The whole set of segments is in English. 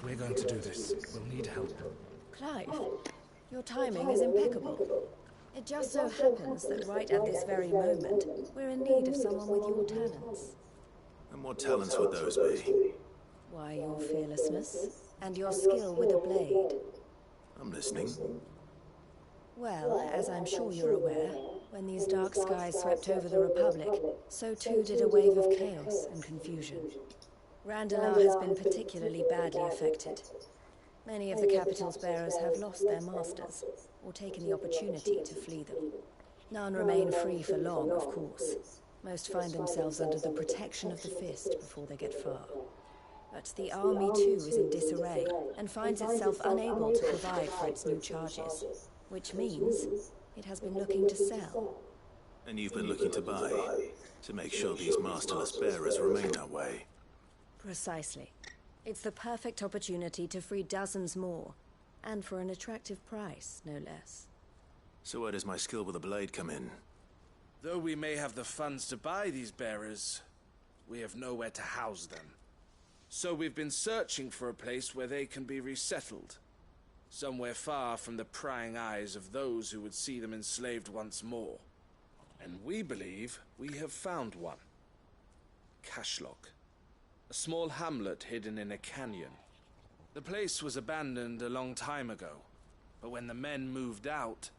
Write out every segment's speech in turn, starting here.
If we're going to do this, we'll need help. Clive, your timing is impeccable. It just so happens that right at this very moment, we're in need of someone with your talents. And what talents would those be? Why, your fearlessness, and your skill with a blade. I'm listening. Well, as I'm sure you're aware, when these dark skies swept over the Republic, so too did a wave of chaos and confusion. Randalar has been particularly badly affected. Many of the capital's bearers have lost their masters, or taken the opportunity to flee them. None remain free for long, of course. Most find themselves under the protection of the Fist before they get far. But the army too is in disarray, and finds itself unable to provide for its new charges. Which means it has been looking to sell. And you've been looking to buy, to make sure these masterless bearers remain that way. Precisely. It's the perfect opportunity to free dozens more, and for an attractive price, no less. So where does my skill with a blade come in? Though we may have the funds to buy these bearers, we have nowhere to house them. So we've been searching for a place where they can be resettled. Somewhere far from the prying eyes of those who would see them enslaved once more. And we believe we have found one. Kashlok. A small hamlet hidden in a canyon. The place was abandoned a long time ago, but when the men moved out,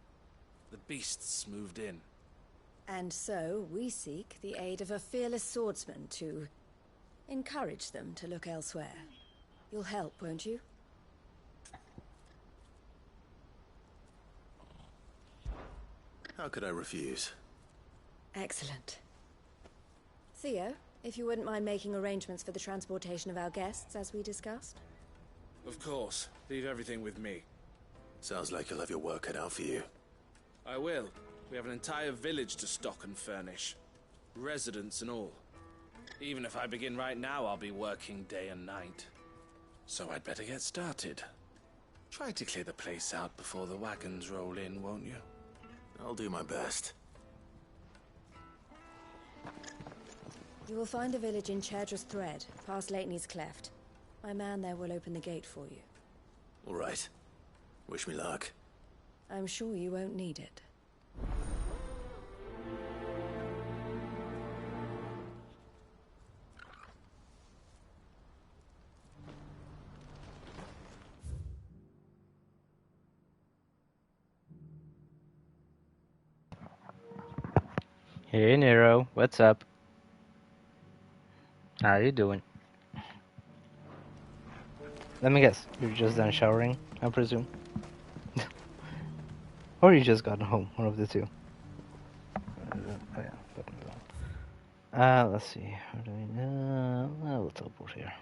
the beasts moved in. And so we seek the aid of a fearless swordsman to encourage them to look elsewhere. You'll help, won't you? How could I refuse? Excellent. Theo, if you wouldn't mind making arrangements for the transportation of our guests, as we discussed. Of course. Leave everything with me. Sounds like you'll have your work cut out for you. I will. We have an entire village to stock and furnish. Residents and all. Even if I begin right now, I'll be working day and night. So I'd better get started. Try to clear the place out before the wagons roll in, won't you? I'll do my best. You will find a village in Chaidra's Thread, past Lateney's Cleft. My man there will open the gate for you. All right. Wish me luck. I'm sure you won't need it. Hey Nero, what's up? How you doing? Let me guess, you're just done showering, I presume? Or you just got home, one of the two. Oh yeah, button's on. Let's see, how do we know? We'll teleport here.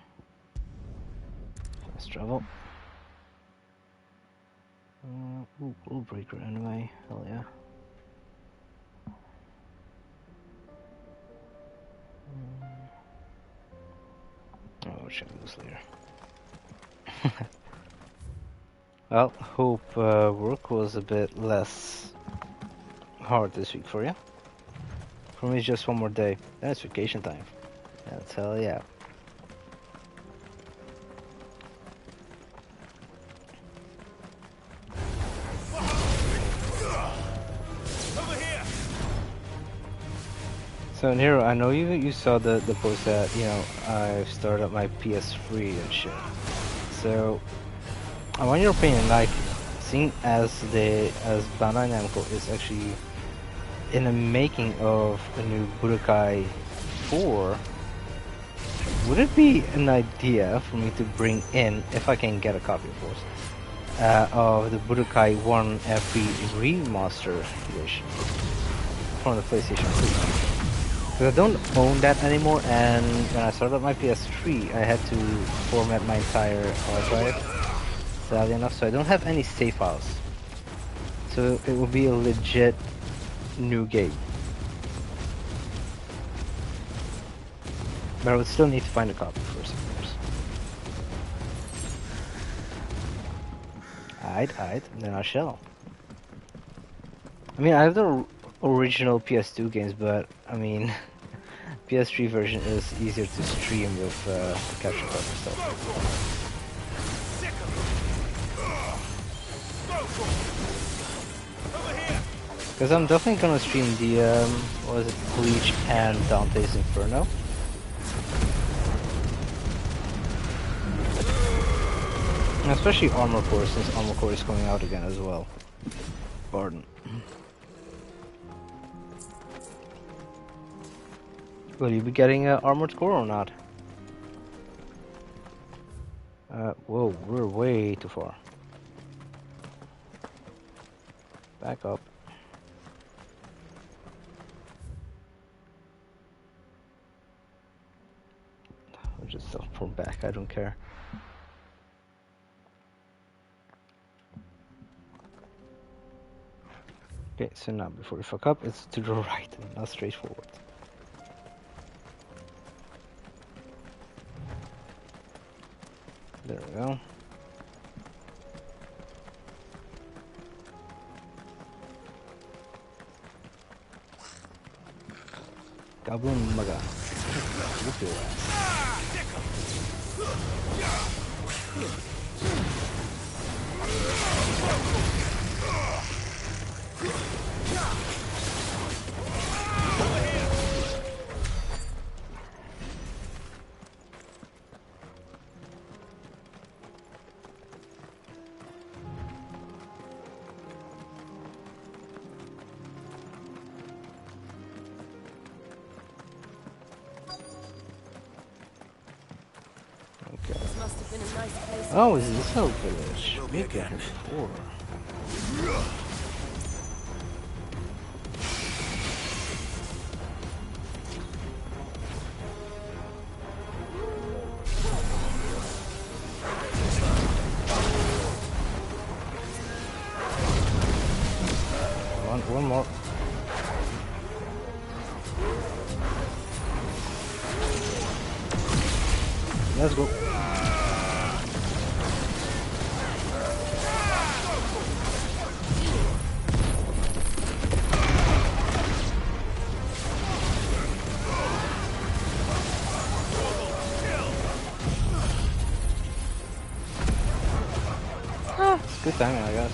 Let's travel. Ooh, rule breaker anyway, hell yeah. Oh, we'll check this later. Well, hope work was a bit less hard this week for you. For me, it's just one more day. Then it's vacation time. That's hell yeah. So Nero, I know you saw the post that, you know, I've started up my PS3 and shit. So I want your opinion, like, seeing as Bandai Namco is actually in the making of a new Budokai 4, would it be an idea for me to bring in, if I can get a copy of course, of the Budokai 1 FB remaster edition from the PlayStation 3? Because I don't own that anymore, and when I started up my PS3, I had to format my entire hard drive, sadly enough, so I don't have any save files. So it will be a legit new game. But I would still need to find a copy first, of course. Aight, then I shall. I mean, I have the original PS2 games, but I mean, PS3 version is easier to stream with the capture card and stuff. Because I'm definitely gonna stream the, what is it, Bleach and Dante's Inferno. And especially Armor Core, since Armor Core is coming out again as well. Pardon. Will you be getting Armored Core or not? Whoa, we're way too far. Back up. I'll just pull back, I don't care. Okay, so now before we fuck up, it's to the right and not straight forward. There we go. Goblin Maga. Whoop your ass. Oh, is this a village? We've been here before. One more. Let's go. Good timing, I guess.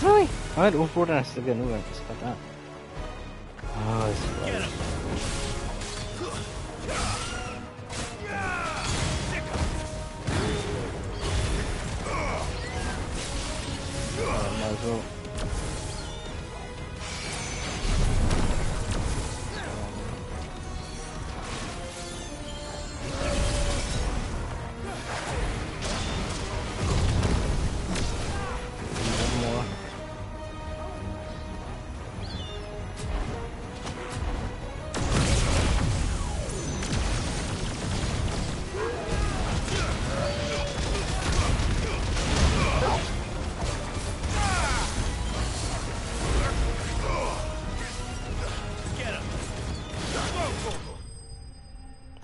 Really? I had overboard and I still get moving. Just like that. Oh, this is right. Might as well.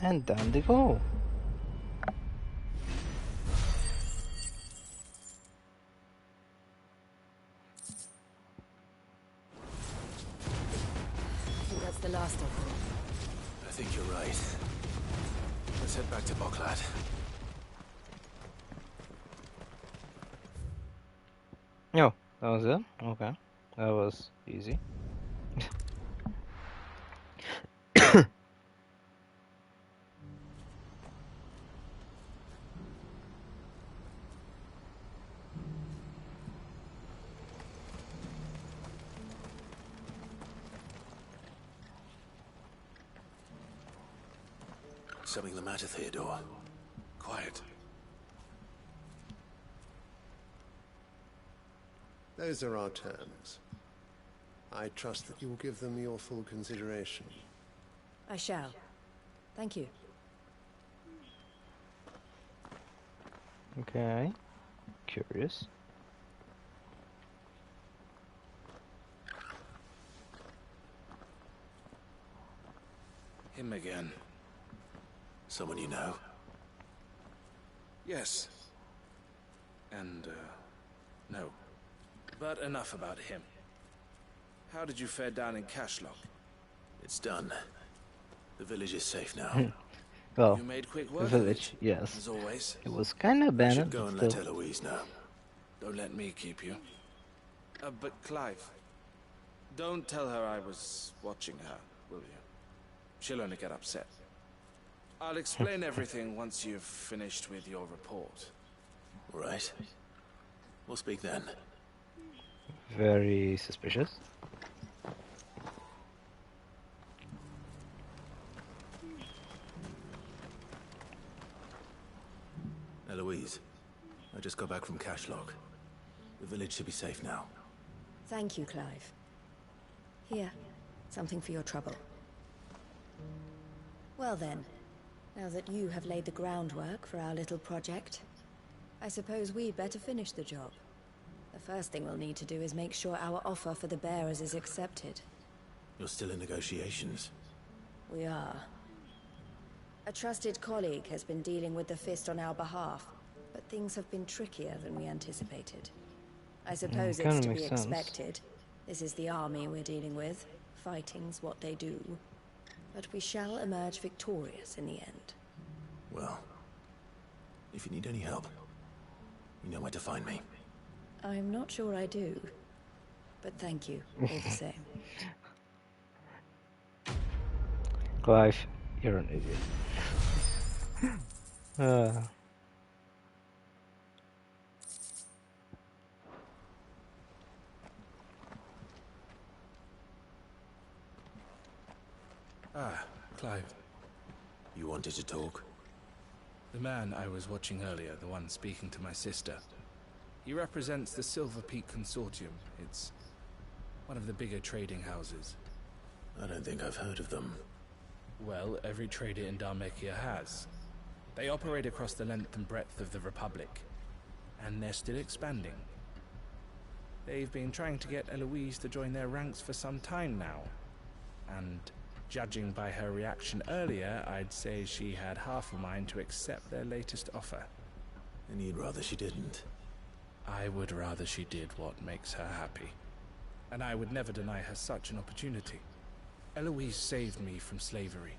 And down they go. I think that's the last of them. I think you're right. Let's head back to Boklad. Oh, that was it? Okay. That was easy. Something the matter, Theodore? Quiet. Those are our terms. I trust that you will give them your full consideration. I shall. Thank you. Okay. Curious. Him again. Someone you know? Yes. And, no. But enough about him. How did you fare down in Cashlock? It's done. The village is safe now. Well, You made quick the work of village, it, yes. as always. It was kind of I should abandoned. go and but let still. Eloise know. Don't let me keep you. But Clive, don't tell her I was watching her, will you? She'll only get upset. I'll explain everything once you've finished with your report. Right. We'll speak then. Very suspicious. Eloise, I just got back from Cashlock. The village should be safe now. Thank you, Clive. Here, something for your trouble. Well then, now that you have laid the groundwork for our little project, I suppose we'd better finish the job. The first thing we'll need to do is make sure our offer for the bearers is accepted. You're still in negotiations. We are. A trusted colleague has been dealing with the Fist on our behalf, but things have been trickier than we anticipated. I suppose it's to be expected. This is the army we're dealing with. Fighting's what they do. But we shall emerge victorious in the end. Well, if you need any help, you know where to find me. I'm not sure I do, but thank you all the same. Clive, you're an idiot. Ah, Clive. You wanted to talk? The man I was watching earlier, the one speaking to my sister. He represents the Silver Peak Consortium. It's one of the bigger trading houses. I don't think I've heard of them. Well, every trader in Dhalmekia has. They operate across the length and breadth of the Republic, and they're still expanding. They've been trying to get Eloise to join their ranks for some time now, and judging by her reaction earlier, I'd say she had half a mind to accept their latest offer. And you'd rather she didn't? I would rather she did what makes her happy. And I would never deny her such an opportunity. Eloise saved me from slavery.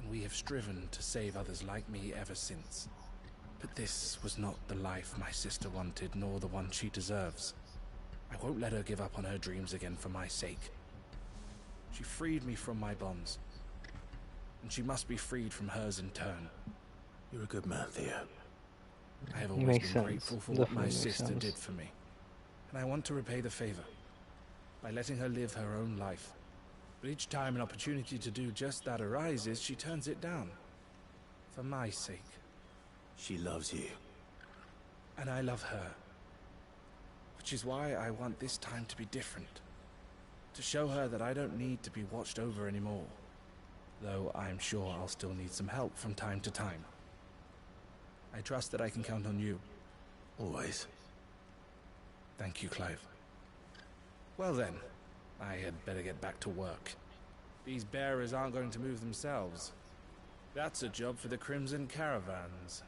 And we have striven to save others like me ever since. But this was not the life my sister wanted, nor the one she deserves. I won't let her give up on her dreams again for my sake. She freed me from my bonds, and she must be freed from hers in turn. You're a good man, Theo. I have always been grateful for what my sister did for me, and I want to repay the favor by letting her live her own life. But each time an opportunity to do just that arises, she turns it down. For my sake. She loves you. And I love her. Which is why I want this time to be different. To show her that I don't need to be watched over anymore. Though I'm sure I'll still need some help from time to time. I trust that I can count on you. Always. Thank you, Clive. Well then, I had better get back to work. These bearers aren't going to move themselves. That's a job for the Crimson Caravans.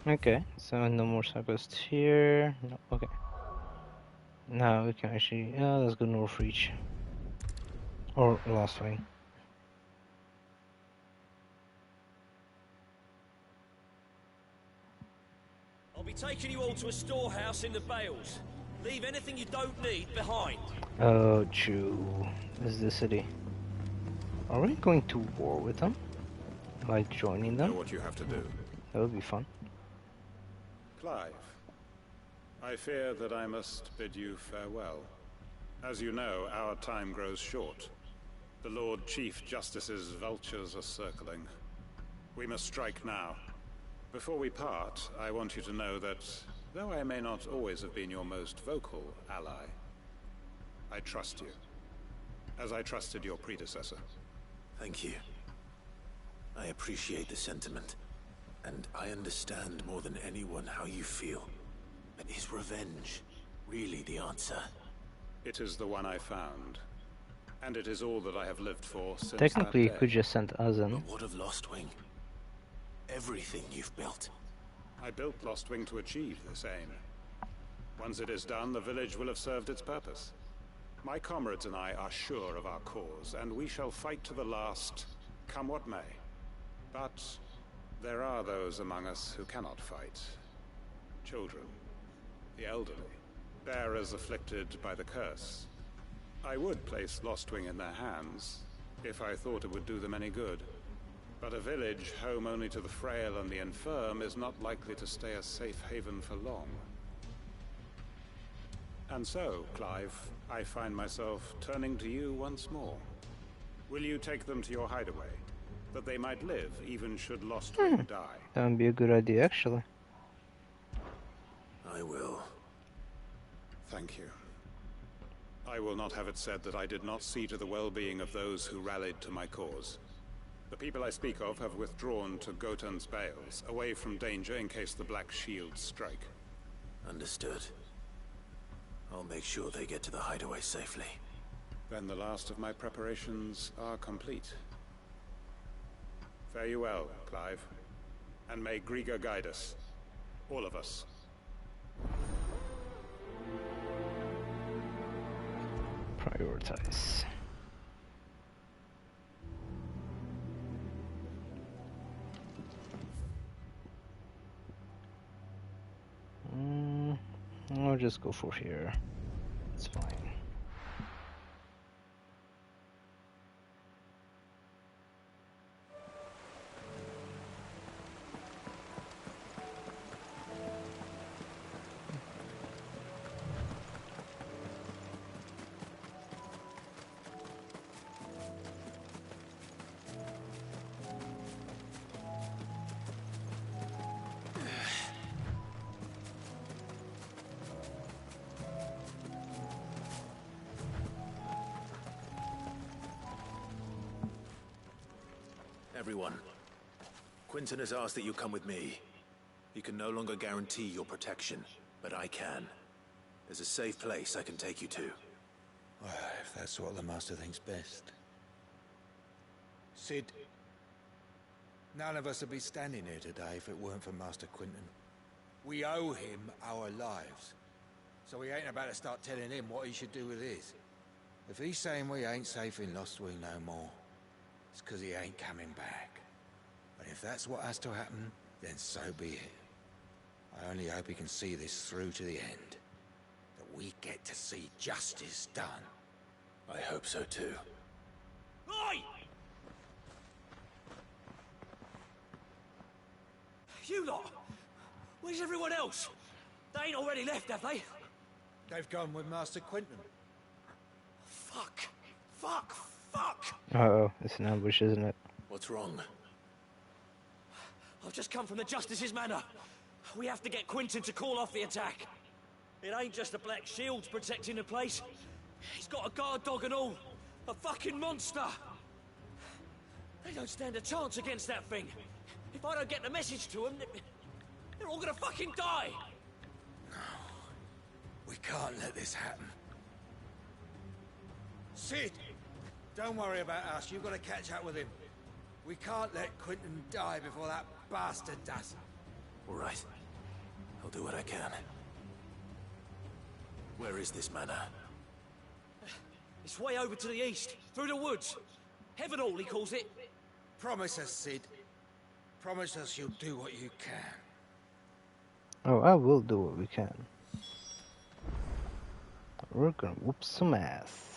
Okay, so no more cyclists here. No, okay. Now we can actually, let's go Northreach. Or Lostwing. I'll be taking you all to a storehouse in the Bales. Leave anything you don't need behind. Oh, true. This is the city. Are we going to war with them? Like joining them? Know what you have to do. That would be fun. Clive, I fear that I must bid you farewell. As you know, our time grows short. The Lord Chief Justice's vultures are circling. We must strike now. Before we part, I want you to know that, though I may not always have been your most vocal ally, I trust you, as I trusted your predecessor. Thank you. I appreciate the sentiment, and I understand more than anyone how you feel. But is revenge really the answer? It is the one I found, and it is all that I have lived for since Technically, you that could day. just send us in. But what of Lostwing? Everything you've built. I built Lostwing to achieve this aim. Once it is done, the village will have served its purpose. My comrades and I are sure of our cause, and we shall fight to the last come what may. But there are those among us who cannot fight. Children, the elderly, bearers afflicted by the curse. I would place Lostwing in their hands, if I thought it would do them any good. But a village home only to the frail and the infirm is not likely to stay a safe haven for long. And so, Clive, I find myself turning to you once more. Will you take them to your hideaway, that they might live even should Lostwing die? That would be a good idea, actually. I will. Thank you. I will not have it said that I did not see to the well-being of those who rallied to my cause. The people I speak of have withdrawn to Gotan's Bales, away from danger in case the Black Shields strike. Understood. I'll make sure they get to the hideaway safely. Then the last of my preparations are complete. Fare you well, Clive. And may Griga guide us. All of us. Prioritize. I'll just go for here. It's fine. Everyone, Quinton has asked that you come with me. He can no longer guarantee your protection, but I can. There's a safe place I can take you to. Well, if that's what the Master thinks best. Cid, none of us would be standing here today if it weren't for Master Quinton. We owe him our lives. So we ain't about to start telling him what he should do with his. If he's saying we ain't safe in Lostwing no more, it's because he ain't coming back. And if that's what has to happen, then so be it. I only hope he can see this through to the end. That we get to see justice done. I hope so too. Oi! You lot! Where's everyone else? They ain't already left, have they? They've gone with Master Quinton. Fuck! Fuck! Fuck! Uh-oh, it's an ambush, isn't it? What's wrong? I've just come from the Justice's manor. We have to get Quinton to call off the attack. It ain't just the Black Shields protecting the place. He's got a guard dog and all. A fucking monster! They don't stand a chance against that thing. If I don't get the message to them, they're all gonna fucking die! No. We can't let this happen. Cid! Don't worry about us. You've got to catch up with him. We can't let Quinton die before that bastard does. All right. I'll do what I can. Where is this manor? It's way over to the east, through the woods. Heavenhall, he calls it. Promise us, Cid. Promise us you'll do what you can. Oh, I will do what we can. We're gonna whoop some ass.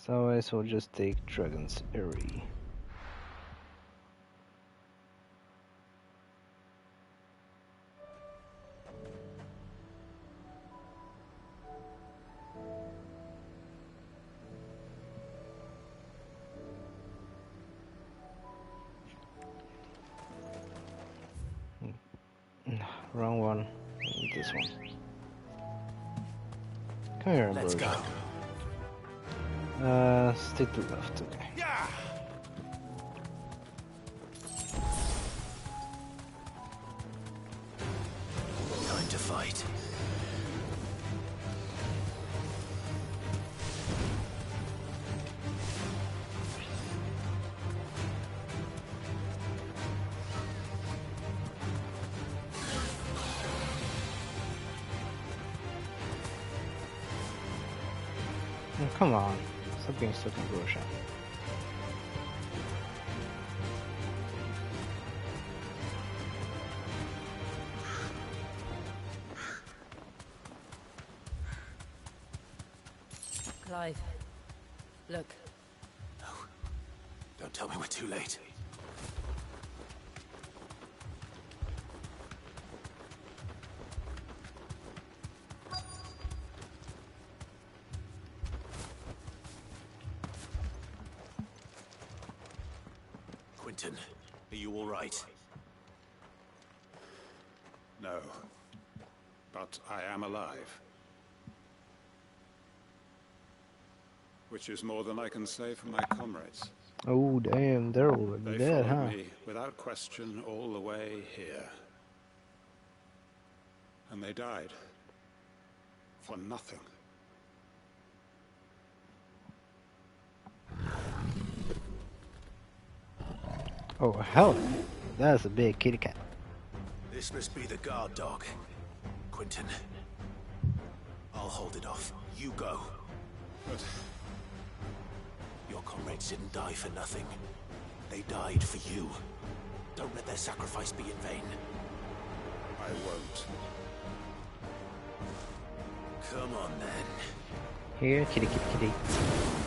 So I will just take Dragon's Eyrie. Wrong one. This one. Come here, Let's bro. go. Stick to left, okay. Yeah! Time to fight. Oh, come on. Stop being stuck in Rorschach. Clive, look. No. Don't tell me we're too late. Quentin, are you all right? No. But I am alive. Which is more than I can say for my comrades. Oh damn, they're already They dead, followed huh? me without question all the way here. And they died. For nothing. Oh hell, that's a big kitty cat. This must be the guard dog. Quentin. I'll hold it off. You go. But your comrades didn't die for nothing. They died for you. Don't let their sacrifice be in vain. I won't. Come on then. Here, kitty, kitty, kitty.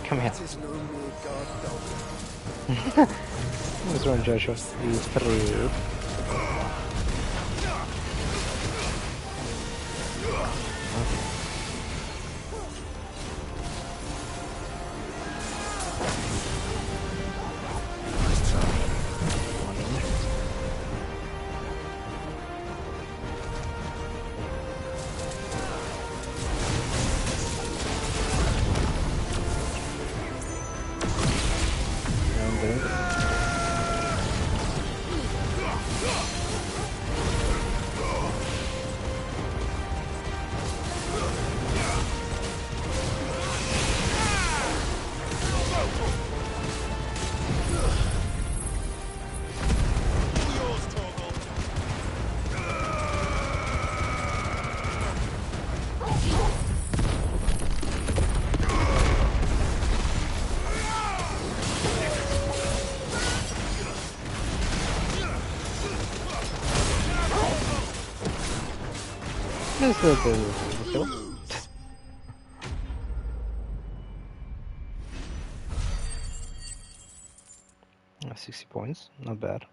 Come here. It is no mere guard dog. What's wrong, Joshua? He's through. That's a bit of a kill. 60 points, not bad.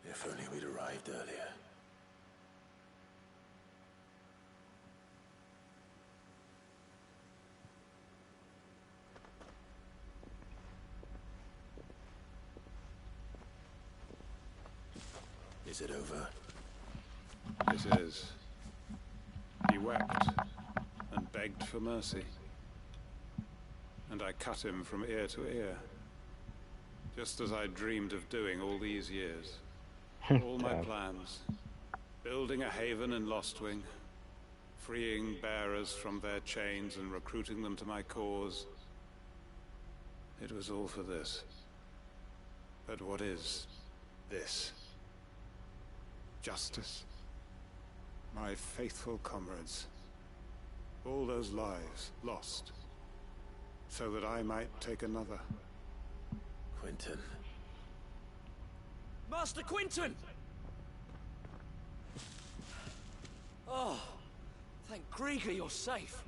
If only we'd arrived earlier. Is it over? It is. He wept and begged for mercy. And I cut him from ear to ear. Just as I dreamed of doing all these years. All my plans. Building a haven in Lostwing. Freeing bearers from their chains and recruiting them to my cause. It was all for this. But what is this? Justice. My faithful comrades. All those lives lost. So that I might take another. Quentin. Master Quinton! Oh, thank Grieger you're safe.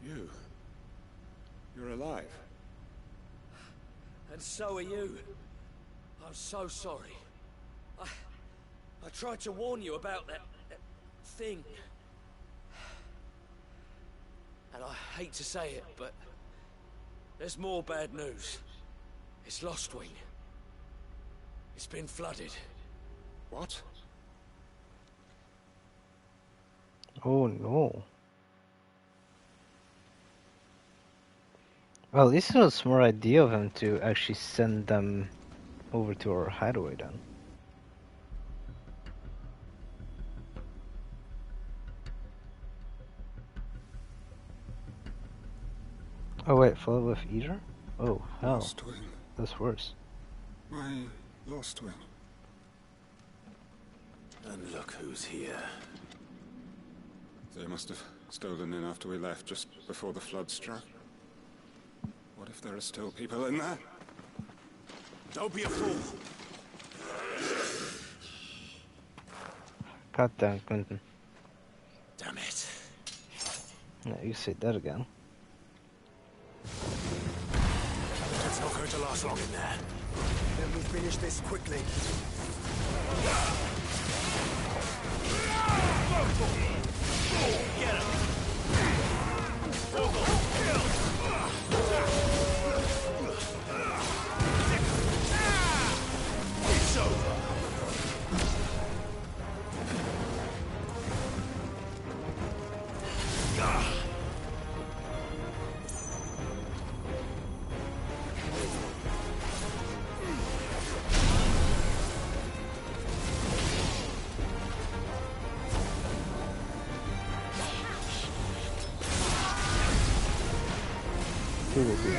You're alive. And so are you. I'm so sorry. I tried to warn you about that thing. And I hate to say it, but there's more bad news. It's Lostwing. It's been flooded. What? Oh no. Well, this was a smart idea of him to actually send them over to our hideaway then. Oh wait, follow with Eater? Oh hell, Lostwing. that's worse. My Lostwing. And look who's here. They must have Stolen in after we left, just before the flood struck. What if there are still people in there? Don't be a fool! God damn, Quentin. Damn it. No, you say that again. It's not going to last long in there. Then we finish this quickly. Get him! It's over! Who will be?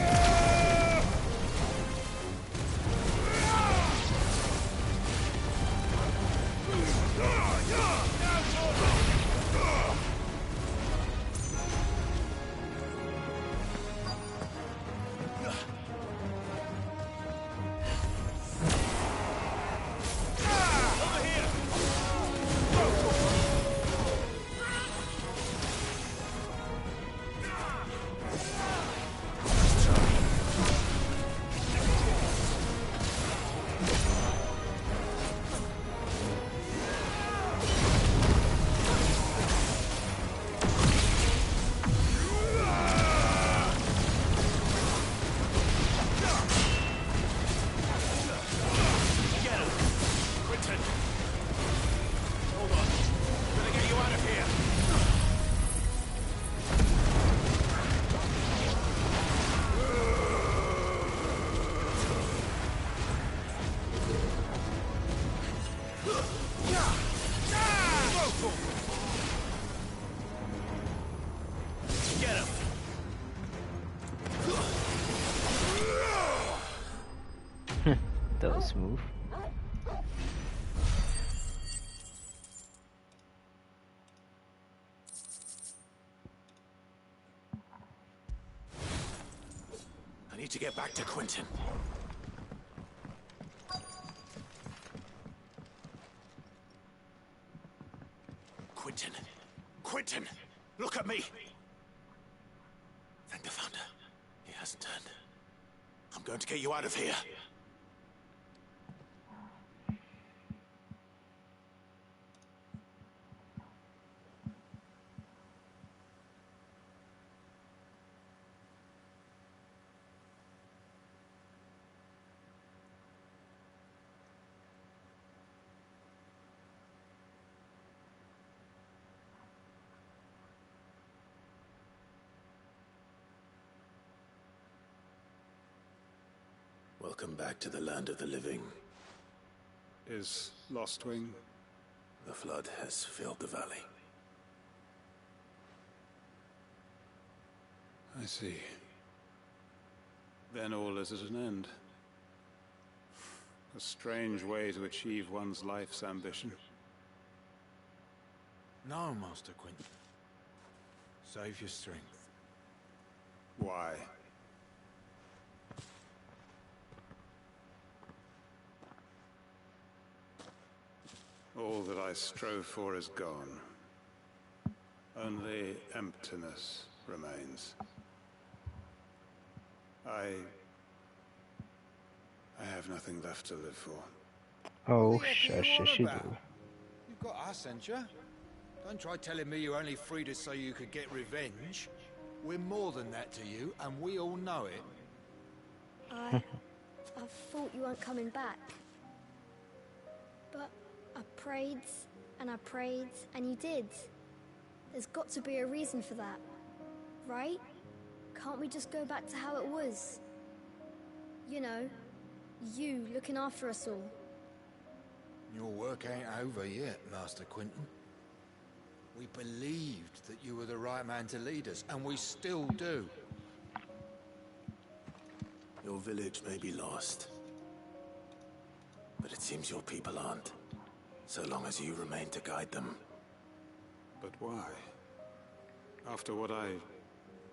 That was smooth. I need to get back to Quentin. Quentin! Quentin! Look at me! Thank the Founder. He hasn't turned. I'm going to get you out of here. Welcome back to the land of the living. Is Lostwing? The flood has filled the valley. I see. Then all is at an end. A strange way to achieve one's life's ambition. No, Master Quentin. Save your strength. Why? All that I strove for is gone. Only emptiness remains. I have nothing left to live for. Oh, What are you shush, on you about? do. You've got us, ain't you? Don't try telling me you only freed us so you could get revenge. We're more than that to you, and we all know it. I thought you weren't coming back. But I prayed, and you did. There's got to be a reason for that, right? Can't we just go back to how it was? You know, you looking after us all. Your work ain't over yet, Master Quentin. We believed that you were the right man to lead us, and we still do. Your village may be lost, but it seems your people aren't, so long as you remain to guide them. But why? After what I...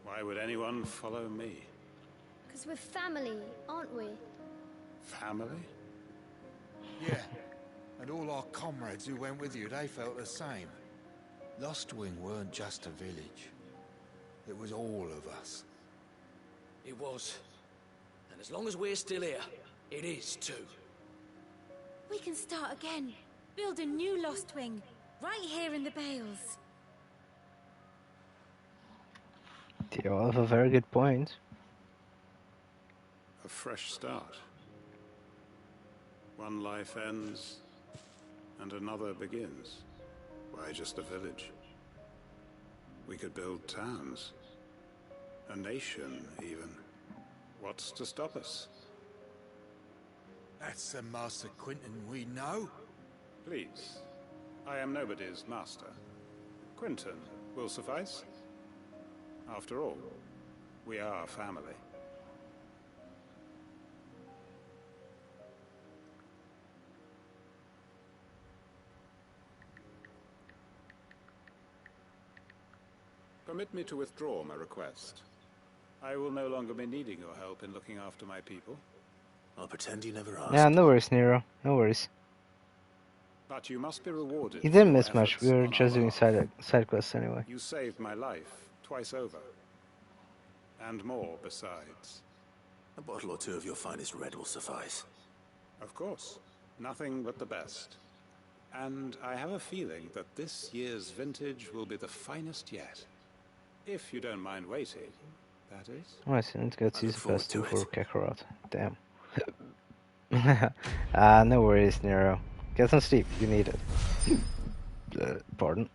Why would anyone follow me? Because we're family, aren't we? Family? Yeah, and all our comrades who went with you, they felt the same. Lostwing weren't just a village. It was all of us. It was. And as long as we're still here, it is too. We can start again. Build a new Lostwing. Right here in the Bales. You have a very good point. A fresh start. One life ends, and another begins. Why just a village? We could build towns. A nation, even. What's to stop us? That's the Master Quinton we know. Please. I am nobody's master. Quinton will suffice. After all, we are family. Permit me to withdraw my request. I will no longer be needing your help in looking after my people. I'll pretend you never asked. Yeah, no worries, Nero. No worries. But you must be rewarded. You didn't for miss your much. We efforts were on just our doing behalf. side quests anyway. You saved my life twice over. And more besides. A bottle or two of your finest red will suffice. Of course. Nothing but the best. And I have a feeling that this year's vintage will be the finest yet. If you don't mind waiting, that is. Oh, I didn't get to I look use the best two forward for to Kakarot. Damn. No worries, Nero. Get some sleep. You need it. Pardon.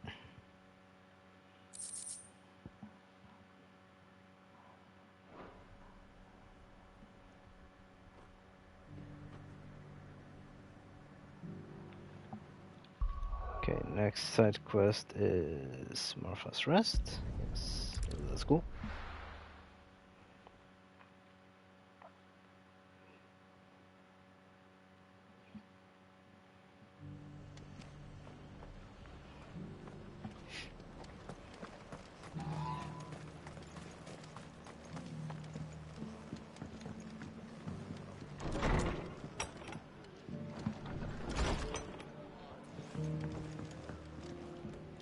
Okay, next side quest is Marfa's Rest. Yes, let's go.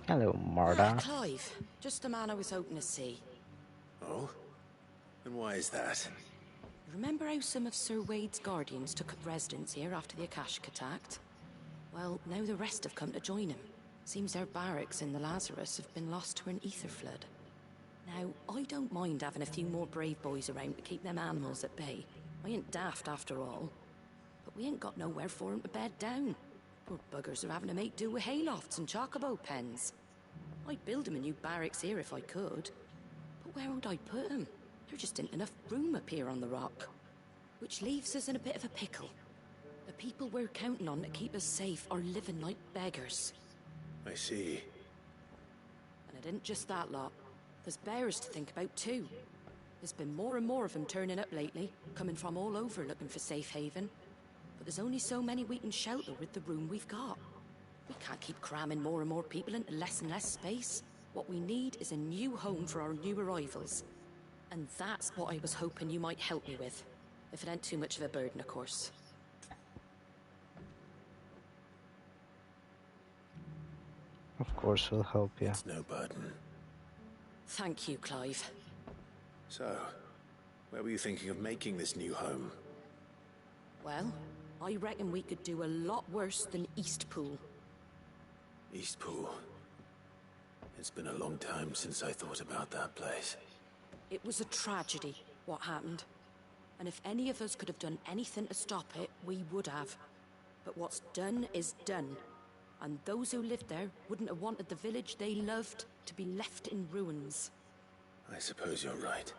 Hello, Marta. Clive, just the man I was hoping to see. Oh? And why is that? Remember how some of Sir Wade's guardians took up residence here after the Akashic attacked? Well, now the rest have come to join him. Seems their barracks in the Lazarus have been lost to an ether flood. Now, I don't mind having a few more brave boys around to keep them animals at bay. I ain't daft after all. But we ain't got nowhere for 'em to bed down. Poor buggers are having to make do with haylofts and chocobo pens. I'd build 'em a new barracks here if I could. But where would I put 'em? There just ain't enough room up here on the rock. Which leaves us in a bit of a pickle. The people we're counting on to keep us safe are living like beggars. I see. And it ain't just that lot. There's bears to think about too. There's been more and more of them turning up lately, coming from all over looking for safe haven. But there's only so many we can shelter with the room we've got. We can't keep cramming more and more people into less and less space. What we need is a new home for our new arrivals. And that's what I was hoping you might help me with. If it ain't too much of a burden, of course. Of course, we'll help you. It's no burden. Thank you, Clive. So, where were you thinking of making this new home? Well, I reckon we could do a lot worse than Eastpool. Eastpool. It's been a long time since I thought about that place. It was a tragedy, what happened. And if any of us could have done anything to stop it, we would have. But what's done is done. And those who lived there wouldn't have wanted the village they loved to be left in ruins. I suppose you're right.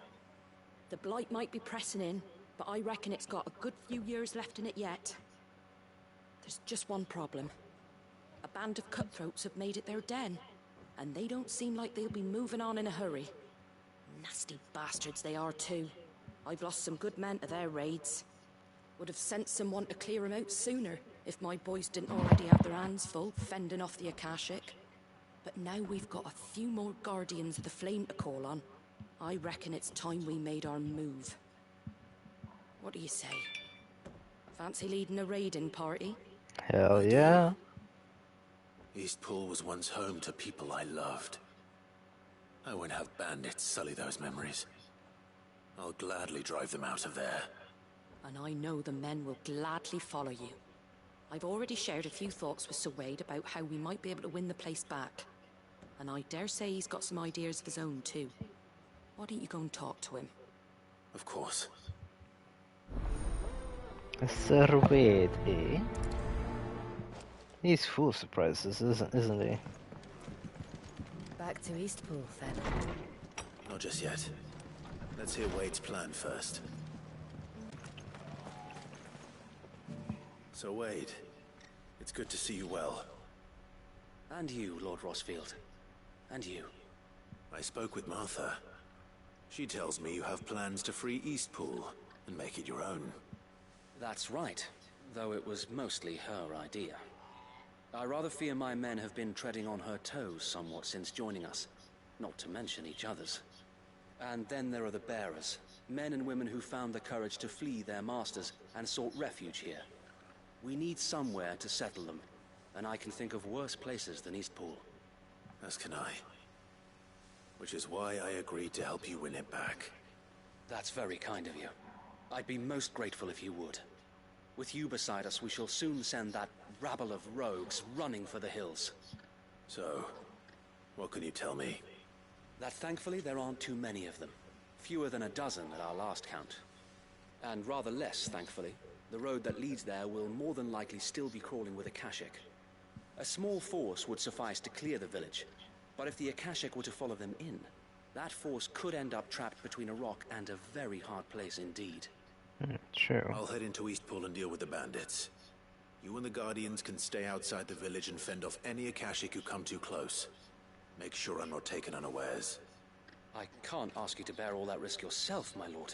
The blight might be pressing in, but I reckon it's got a good few years left in it yet. There's just one problem. A band of cutthroats have made it their den, and they don't seem like they'll be moving on in a hurry. Nasty bastards they are too. I've lost some good men to their raids. Would have sent someone to clear 'em out sooner if my boys didn't already have their hands full fending off the Akashic. But now we've got a few more Guardians of the Flame to call on. I reckon it's time we made our move. What do you say? Fancy leading a raiding party? Hell yeah. Eastpool was once home to people I loved. I won't have bandits sully those memories. I'll gladly drive them out of there. And I know the men will gladly follow you. I've already shared a few thoughts with Sir Wade about how we might be able to win the place back. And I dare say he's got some ideas of his own too. Why don't you go and talk to him? Of course. Sir Wade, eh? He's full of surprises, isn't he? Back to Eastpool, then. Not just yet. Let's hear Wade's plan first. So Wade, it's good to see you well. And you, Lord Rosfield. And you. I spoke with Martha. She tells me you have plans to free Eastpool and make it your own. That's right, though it was mostly her idea. I rather fear my men have been treading on her toes somewhat since joining us, not to mention each other's. And then there are the bearers, men and women who found the courage to flee their masters and sought refuge here. We need somewhere to settle them, and I can think of worse places than Eastpool. As can I. Which is why I agreed to help you win it back. That's very kind of you. I'd be most grateful if you would. With you beside us, we shall soon send that rabble of rogues running for the hills. So, what can you tell me? That thankfully there aren't too many of them. Fewer than a dozen at our last count. And rather less, thankfully, the road that leads there will more than likely still be crawling with Akashic. A small force would suffice to clear the village, but if the Akashic were to follow them in, that force could end up trapped between a rock and a very hard place indeed. True. I'll head into Eastpool and deal with the bandits. You and the Guardians can stay outside the village and fend off any Akashic who come too close. Make sure I'm not taken unawares. I can't ask you to bear all that risk yourself, my lord.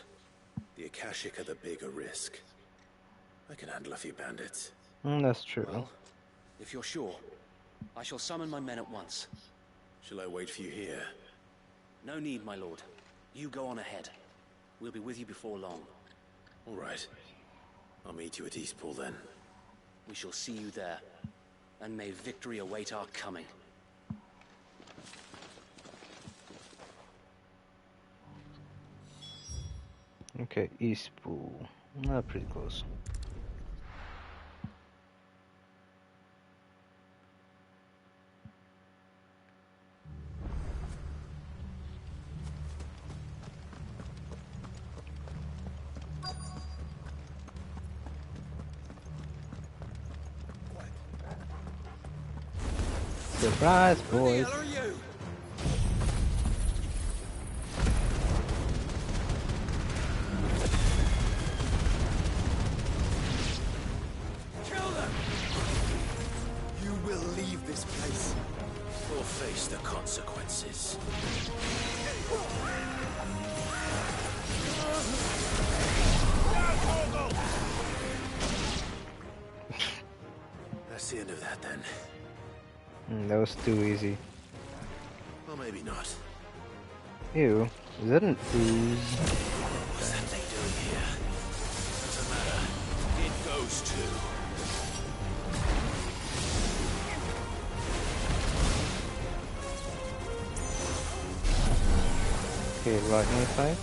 The Akashic are the bigger risk. I can handle a few bandits. That's true. Well, if you're sure, I shall summon my men at once. Shall I wait for you here? No need, my lord. You go on ahead. We'll be with you before long. All right. I'll meet you at Eastpool then. We shall see you there. And may victory await our coming. Okay, Eastpool. Pretty close. Surprise, boys! Who the hell are you? Kill them! You will leave this place. Or face the consequences. That's the end of that then. That was too easy. Well, maybe not. Ew. Is that an ooze? What's that thing doing here? Doesn't matter. It goes too. Okay, lightning side.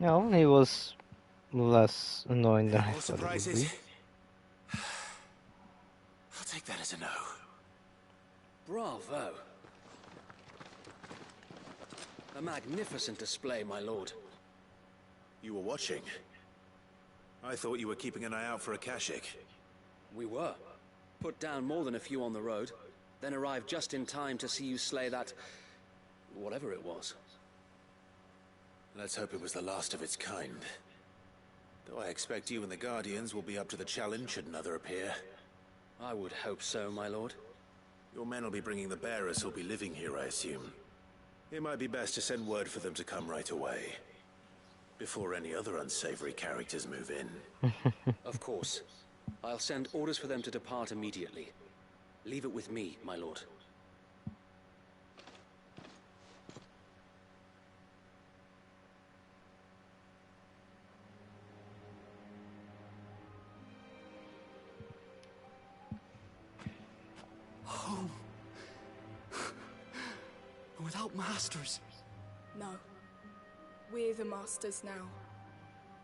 No, he was less annoying than I More thought he would surprises? be. I'll take that as a no. Bravo. A magnificent display, my lord. You were watching. I thought you were keeping an eye out for a Kashik. We were. Put down more than a few on the road, then arrived just in time to see you slay that... whatever it was. Let's hope it was the last of its kind. Though I expect you and the Guardians will be up to the challenge should another appear. I would hope so, my lord. Your men will be bringing the bearers who'll be living here, I assume. It might be best to send word for them to come right away. Before any other unsavory characters move in. Of course. I'll send orders for them to depart immediately. Leave it with me, my lord. Home. Without masters. No. We're the masters now.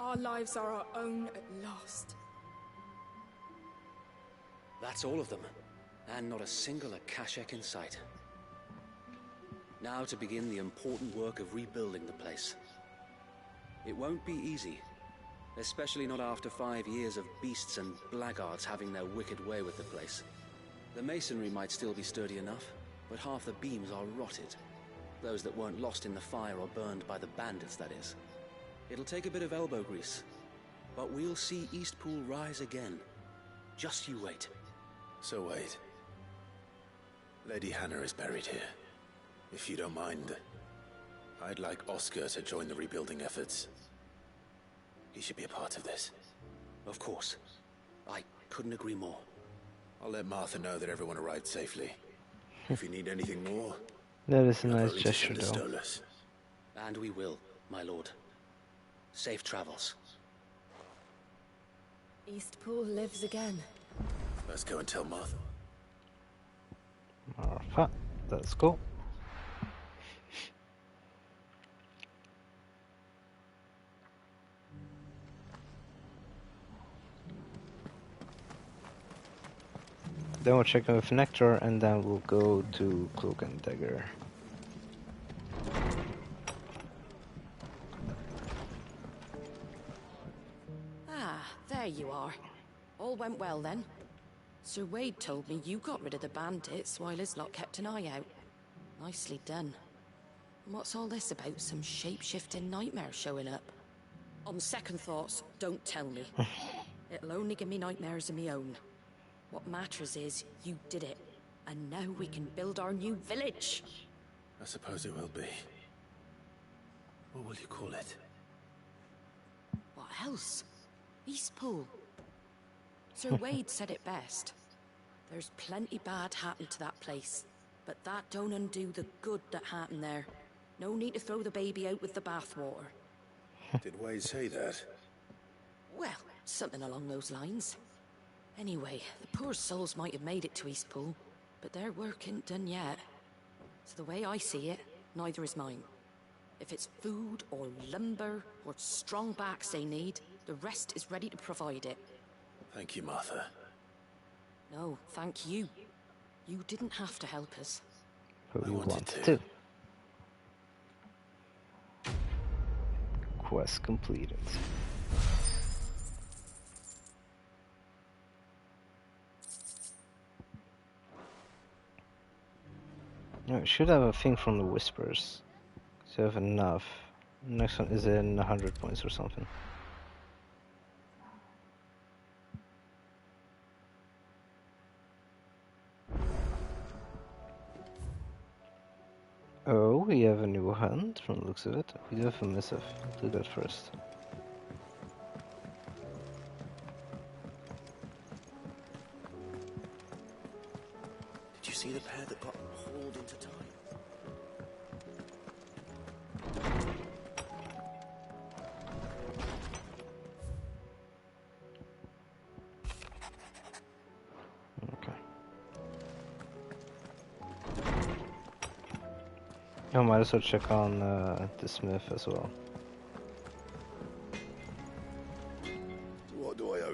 Our lives are our own at last. That's all of them. And not a single Akashak in sight. Now to begin the important work of rebuilding the place. It won't be easy. Especially not after 5 years of beasts and blackguards having their wicked way with the place. The masonry might still be sturdy enough, but half the beams are rotted. Those that weren't lost in the fire or burned by the bandits, that is. It'll take a bit of elbow grease, but we'll see Eastpool rise again. Just you wait. So wait. Lady Hannah is buried here. If you don't mind, I'd like Oscar to join the rebuilding efforts. He should be a part of this. Of course. I couldn't agree more. I'll let Martha know that everyone arrived safely. If you need anything more... That is a nice gesture, though. And we will, my lord. Safe travels. Eastpool lives again. Let's go and tell Martha. Martha, let's go. Then we'll check with Nectar, and then we'll go to Cloak and Dagger. Ah, there you are. All went well then. Sir Wade told me you got rid of the bandits while his lot kept an eye out. Nicely done. What's all this about some shape-shifting nightmare showing up? On second thoughts, don't tell me. It'll only give me nightmares of my own. What matters is, you did it. And now we can build our new village. I suppose it will be. What will you call it? What else? Eastpool. Sir Wade said it best. There's plenty bad happened to that place, but that don't undo the good that happened there. No need to throw the baby out with the bathwater. Did Wade say that? Well, something along those lines. Anyway, the poor souls might have made it to Eastpool, but their work ain't done yet. So the way I see it, neither is mine. If it's food or lumber or strong backs they need, the rest is ready to provide it. Thank you, Martha. No, thank you. You didn't have to help us. But we wanted to. Quest completed. No, we should have a thing from the Whispers. So have enough. Next one is in 100 points or something. Oh, we have a new hunt from the looks of it. We do have a missive. I'll do that first. Did you see the pair that got hauled into time? I might as well check on the smith as well.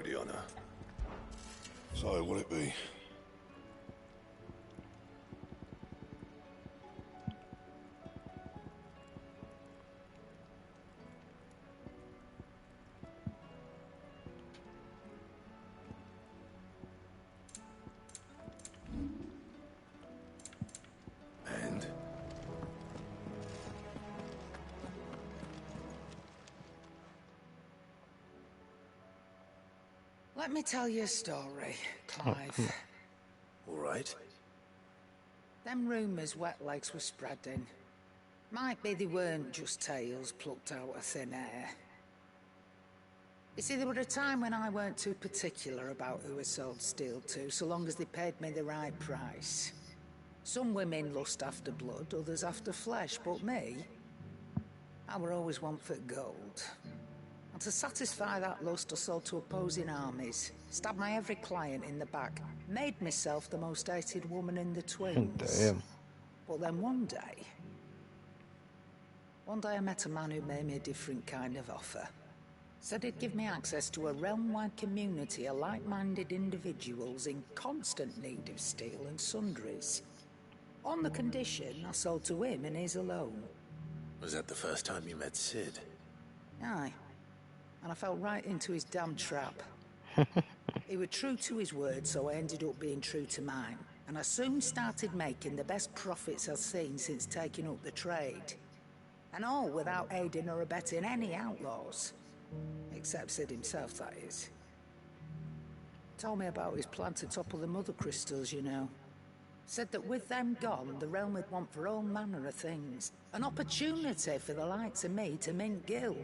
Rodiona. So, will it be? And? Let me tell you a story, Clive. All right. Them rumours Wetlegs were spreading. Might be they weren't just tales plucked out of thin air. You see, there were a time when I weren't too particular about who I sold steel to, so long as they paid me the right price. Some women lust after blood, others after flesh, but me, I were always one for gold. And to satisfy that lust, I sold to opposing armies, stabbed my every client in the back, made myself the most hated woman in the twins. Damn. But then one day I met a man who made me a different kind of offer. Said he'd give me access to a realm-wide community of like-minded individuals in constant need of steel and sundries. On the condition I sold to him and his alone. Was that the first time you met Sid? Aye. And I fell right into his damn trap. He was true to his word, so I ended up being true to mine. And I soon started making the best profits I've seen since taking up the trade. And all without aiding or abetting any outlaws. Except Sid himself, that is. Told me about his plan to topple the mother crystals, you know. Said that with them gone, the realm would want for all manner of things. An opportunity for the likes of me to mint Gil.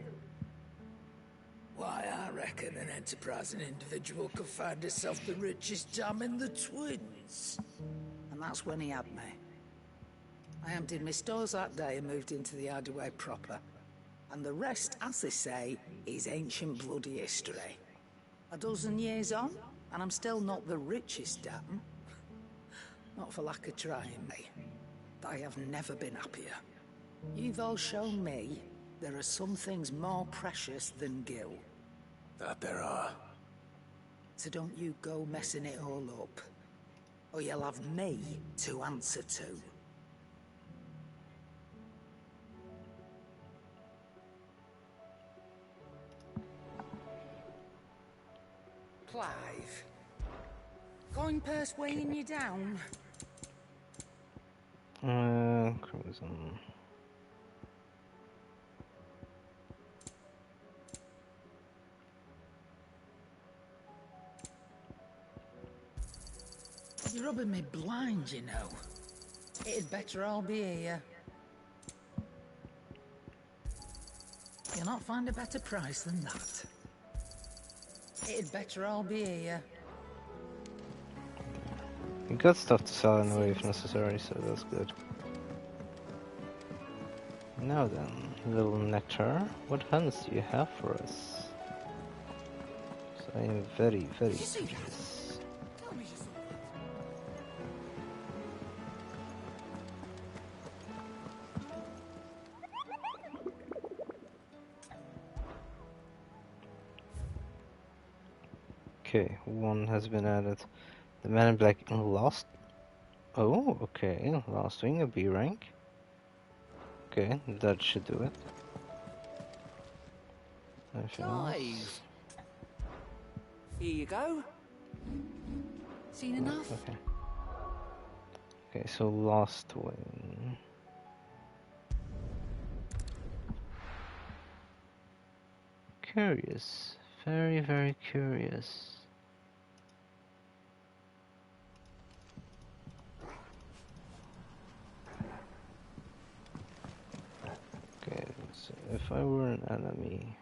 Why, I reckon an enterprising individual could find himself the richest dam in the twins. And that's when he had me. I emptied my stores that day and moved into the Hideaway proper. And the rest, as they say, is ancient bloody history. A dozen years on, and I'm still not the richest dam. Not for lack of trying, mate. But I have never been happier. You've all shown me there are some things more precious than Gil. That there are. So don't you go messing it all up. Or you'll have me to answer to. Clive. Coin purse weighing you down? Crimson. You're rubbing me blind, you know. It'd better all be here. You'll not find a better price than that. It'd better all be here. You got stuff to sell anyway if necessary, so that's good. Now then, little Nectar, what hunts do you have for us? So I am very, very curious. Okay, one has been added. The Man in Black lost. Oh, okay. Last wing, a B rank. Okay, that should do it. Anything else? Here you go. Seen enough? Okay. Okay, so last wing. Curious. Very, very curious. Okay, so if I were an enemy,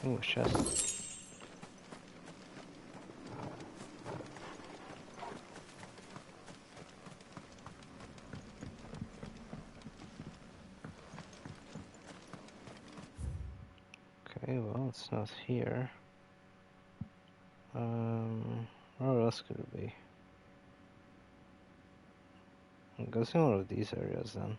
Ooh, chest. Okay, well, it's not here. Where else could it be? I'm guessing one of these areas then.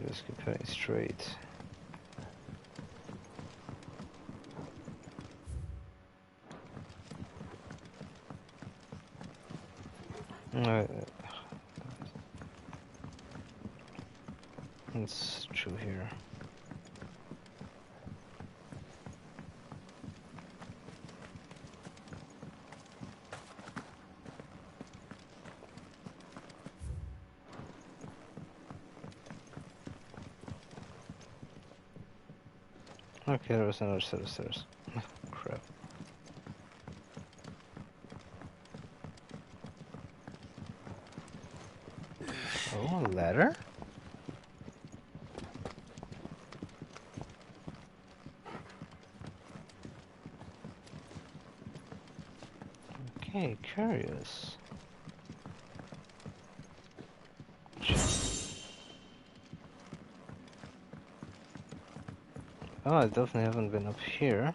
Just keep heading straight. It's true here. Okay, there was another set of stairs. Crap. Oh, a ladder? Okay, curious. Oh, I definitely haven't been up here.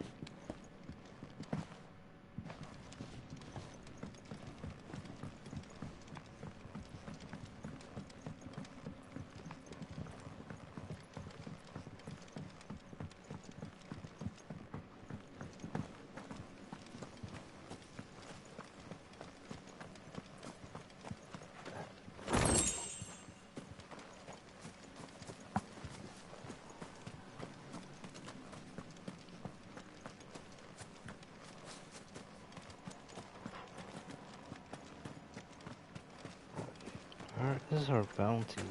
Where is our bounty?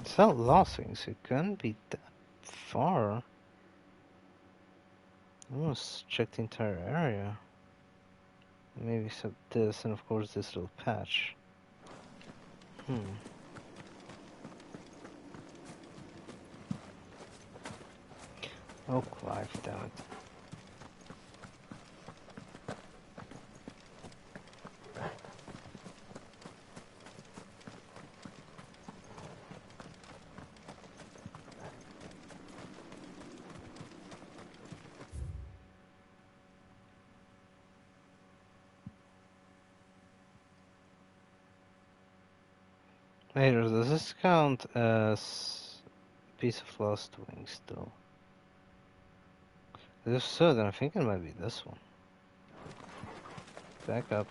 It's not losing, so it can't be that far. I almost checked the entire area. Maybe except this, and of course this little patch. Oh, Clive, damn it. Hey, does this count as a piece of Lost Wing still? If so, then I think it might be this one. Back up.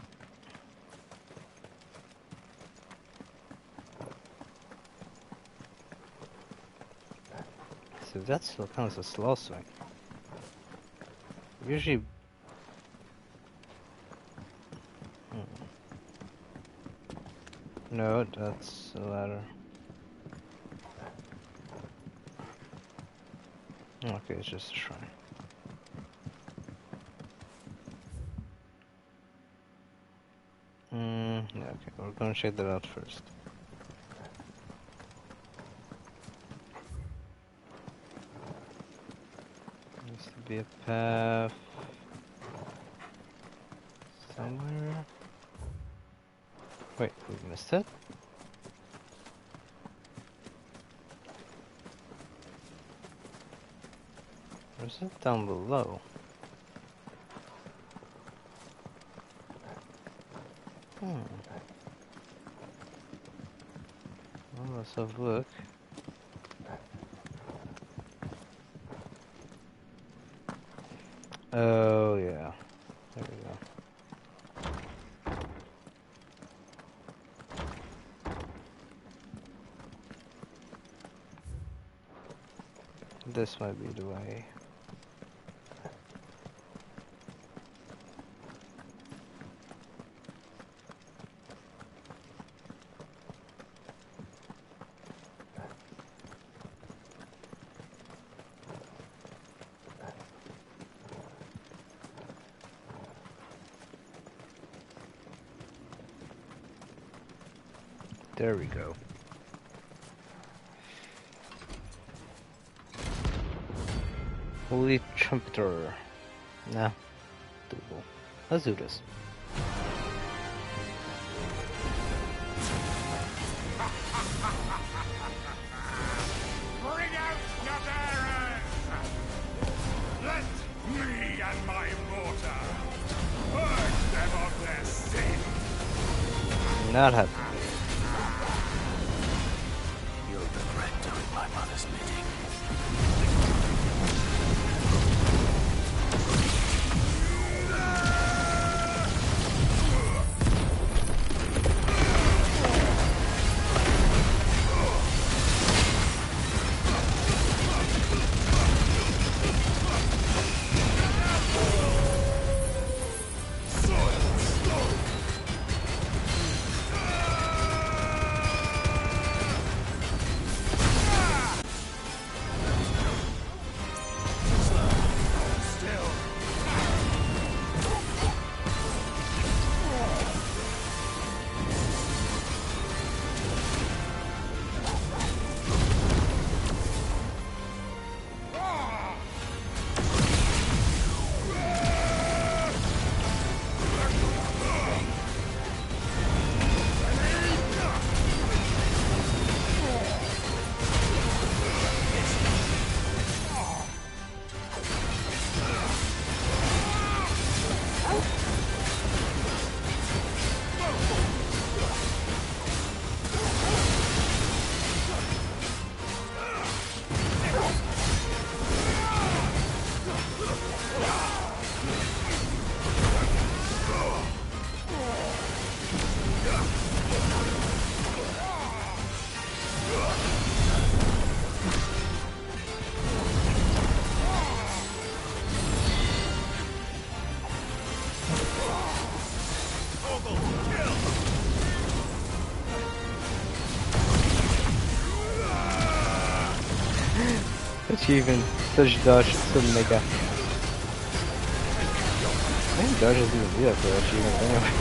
So that still counts as Lost Wing. Usually... No, that's a ladder. Okay, it's just a shrine. Yeah, okay, we're gonna check that out first. Needs to be a path somewhere. Wait, we missed it? Where's it down below? Well, let's have a look. Oh yeah, there we go. This might be the way. There we go. Holy Trumpeter. Nah, doable. Let's do this. Bring out your bearers! Let me and my mortar purge them of their sin! Not happening. You'll regret doing my mother's bidding. Achievement, such dodge, so mega. I think dodge doesn't even do that for achievement anyway.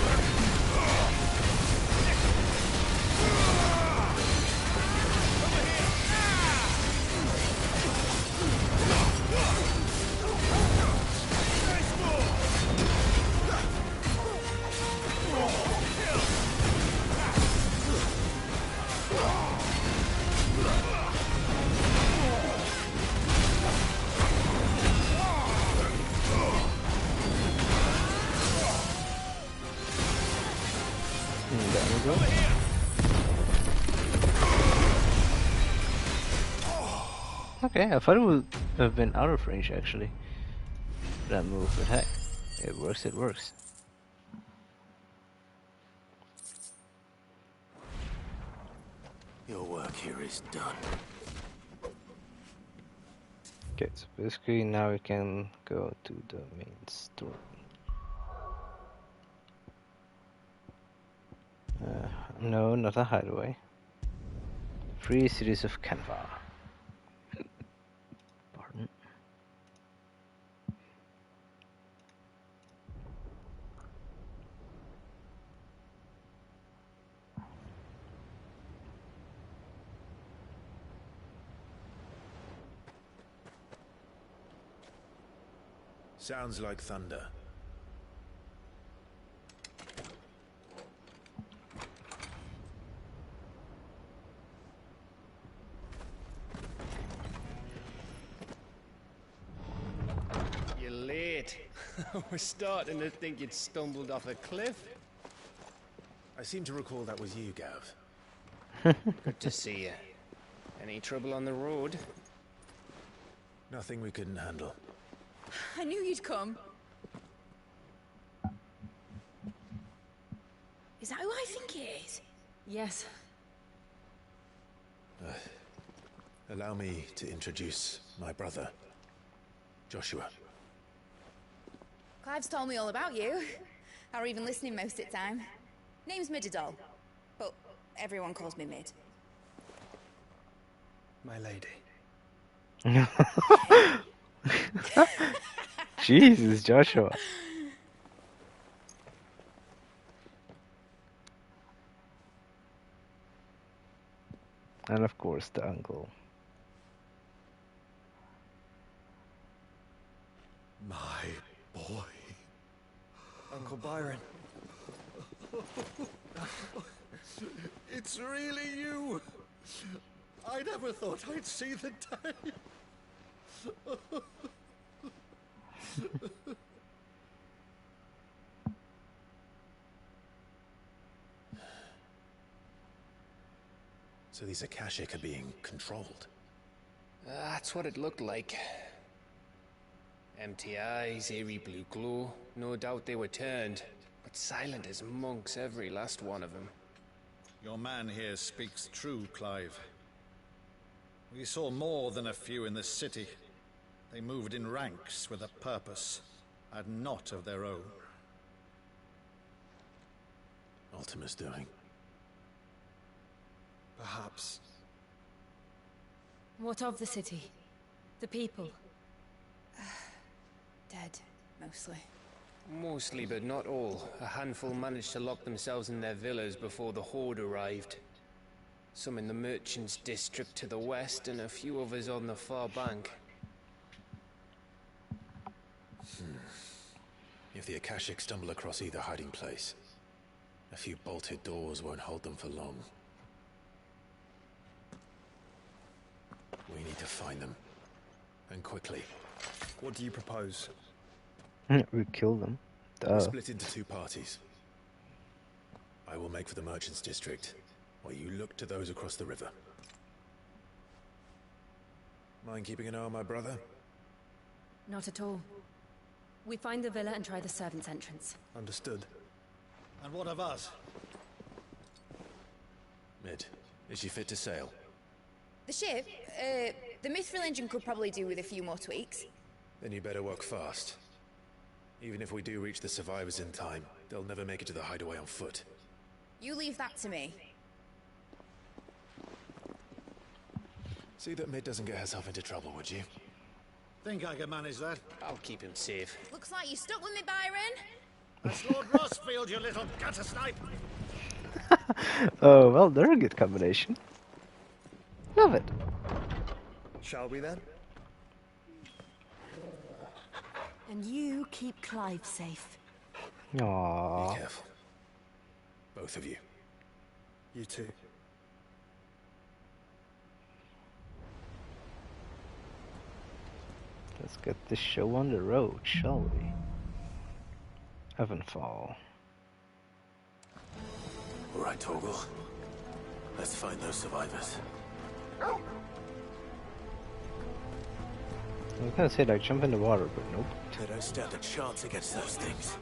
Okay, I thought it would have been out of range actually. That move, but heck, it works, it works. Your work here is done. Okay, so basically now we can go to the main story. No, not a hideaway. 3 cities of Canva. Pardon. Sounds like thunder. You're late. We're starting to think you'd stumbled off a cliff. I seem to recall that was you, Gav. Good to see you. Any trouble on the road? Nothing we couldn't handle. I knew you'd come. Is that who I think it is? Yes. Allow me to introduce my brother, Joshua. Clive's told me all about you. Or even listening most of the time. Name's Mididol, but everyone calls me Mid. My lady. Jesus, Joshua. And of course the uncle. My boy. Uncle Byron. It's really you. I never thought I'd see the day. So these Akashic are being controlled? That's what it looked like. Empty eyes, eerie blue glow. No doubt they were turned, but silent as monks, every last one of them. Your man here speaks true, Clive. We saw more than a few in the city. They moved in ranks with a purpose, and not of their own. Ultima's doing. Perhaps. What of the city? The people? Dead, mostly. Mostly, but not all. A handful managed to lock themselves in their villas before the Horde arrived. Some in the Merchants' District to the west, and a few others on the far bank. If the Akashic stumble across either hiding place, a few bolted doors won't hold them for long. We need to find them. And quickly. What do you propose? We kill them. We'll split into two parties. I will make for the Merchants' District, while you look to those across the river. Mind keeping an eye on my brother? Not at all. We find the villa and try the servants' entrance. Understood. And what of us? Mid, is she fit to sail? The ship? The Mithril engine could probably do with a few more tweaks. Then you better work fast. Even if we do reach the survivors in time, they'll never make it to the hideaway on foot. You leave that to me. See that Mid doesn't get herself into trouble, would you? Think I can manage that? I'll keep him safe. Looks like you stuck with me, Byron. That's Lord Rossfield, you little gutter snipe! Oh, well, they're a good combination. Love it. Shall we then? And you keep Clive safe. Aww. Be careful. Both of you. You too. Let's get this show on the road, shall we? Evanfall. All right, Torgal. Let's find those survivors. I was gonna say, like, jump in the water, but nope. They don't stand a chance against those things.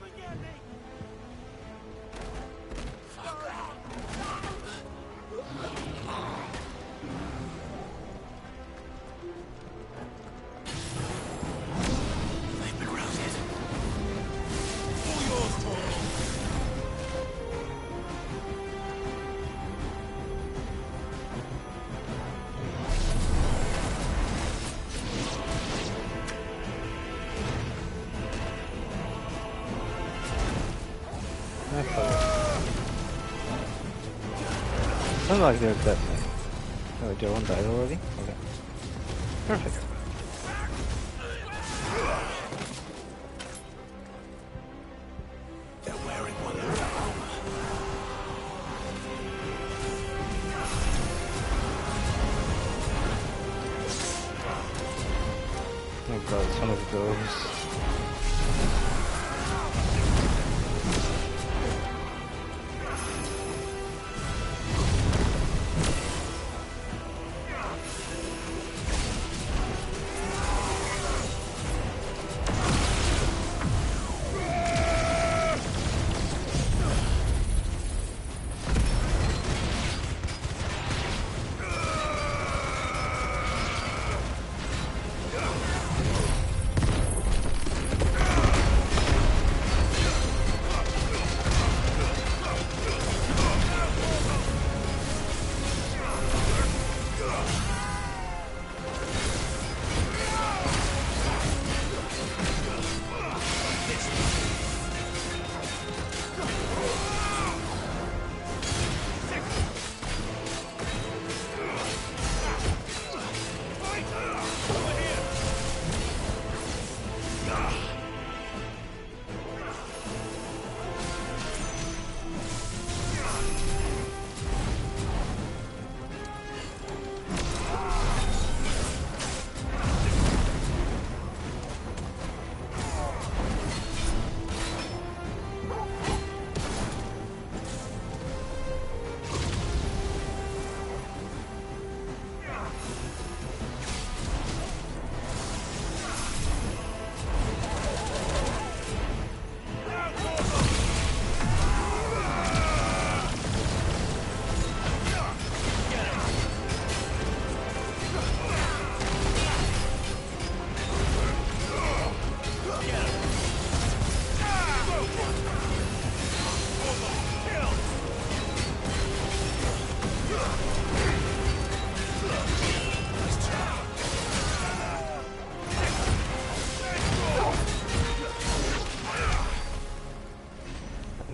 They've been routed. All yours, Torgal. Sounds like they're dead now. Oh, their one died already? Okay. Perfect. They're wearing one of their armor. Oh god, it's one of those. goes.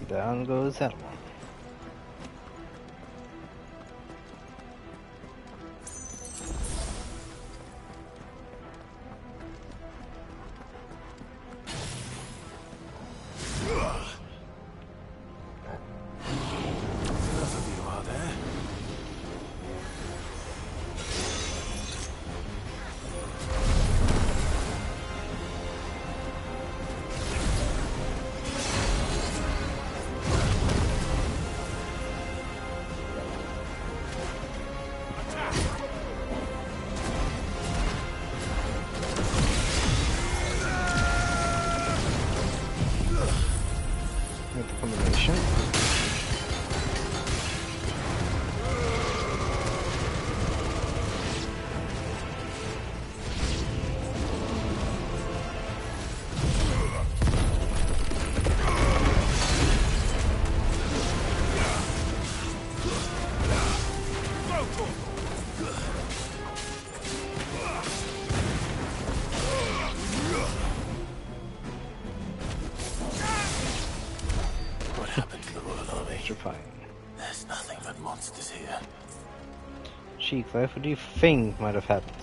Down goes that one. There's nothing but monsters here. Gee, Clive, what do you think might have happened?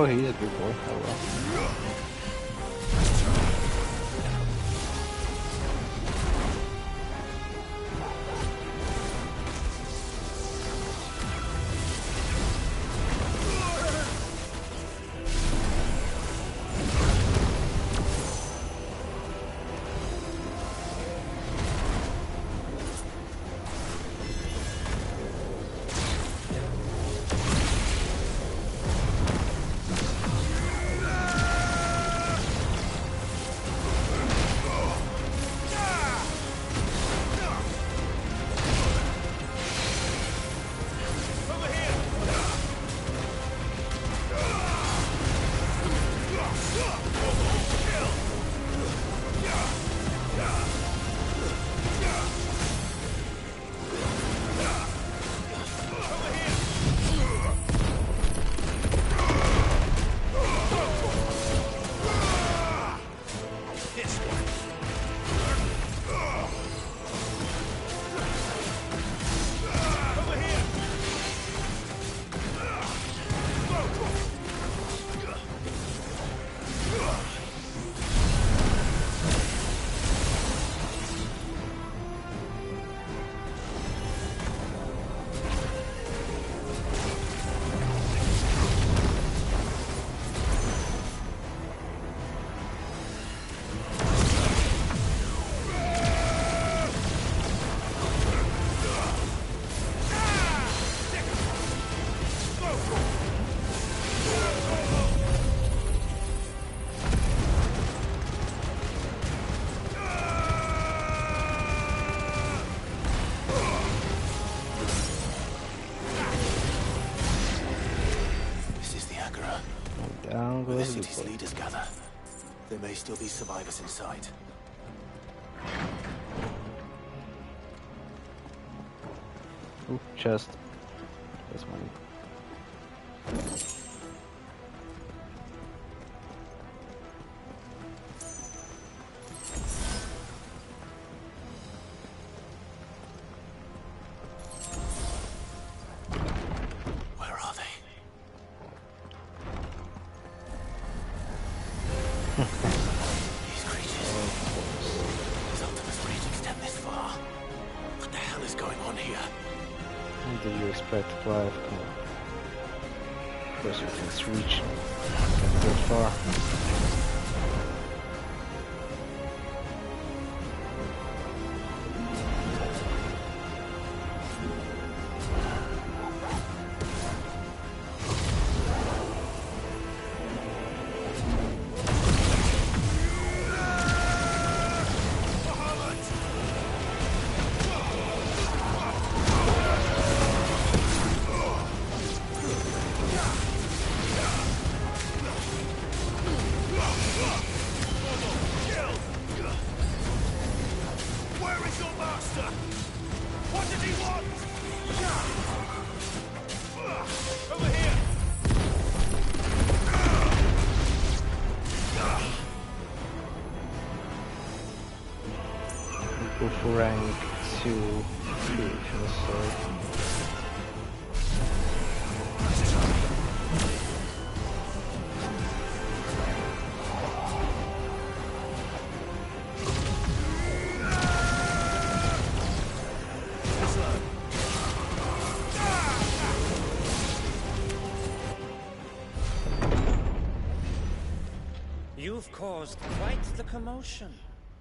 Oh, he's a big boy. Oh well. Where the city's leaders gather. There may still be survivors inside. Ooh, chest. That's money. Where are they? These creatures. His Ultima's reach extend this far. What the hell is going on here? What do you expect, Clive? Come on. Of course you can reach. Can't go far. Where is your master? What did he want? Over here! Go for rank 2. So. You've caused quite the commotion.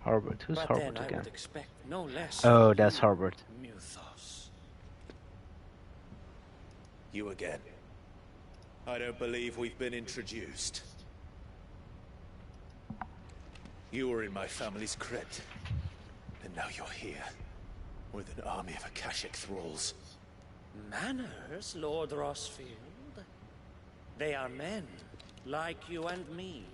Harbert. Who's But Harbert then I again? would expect no less. Oh, that's Harbert. Muthos. You again. I don't believe we've been introduced. You were in my family's crypt. And now you're here. With an army of Akashic thralls. Manners, Lord Rosfield. They are men, like you and me.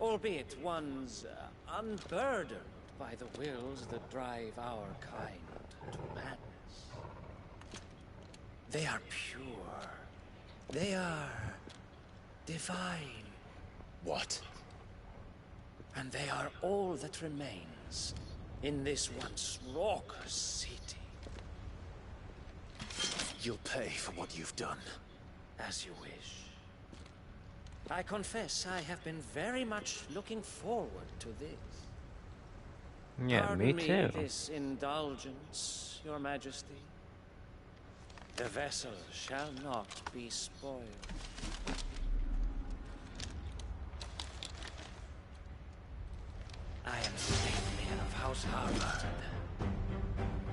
Albeit ones unburdened by the wills that drive our kind to madness. They are pure. They are divine. What? And they are all that remains in this once raucous city. You'll pay for what you've done. As you wish. I confess I have been very much looking forward to this. Yeah, Pardon me me too. this indulgence, Your Majesty. The vessel shall not be spoiled. I am Statelier of House Harvard,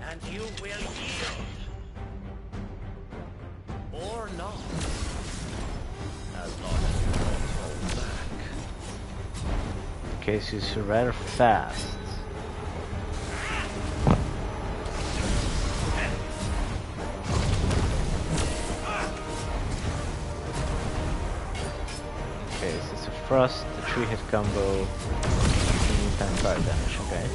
and you will yield. Or not. As long as you don't hold back. Okay, so it's rather fast. Okay, so it's a frost, the 3-hit combo, and fire damage, okay.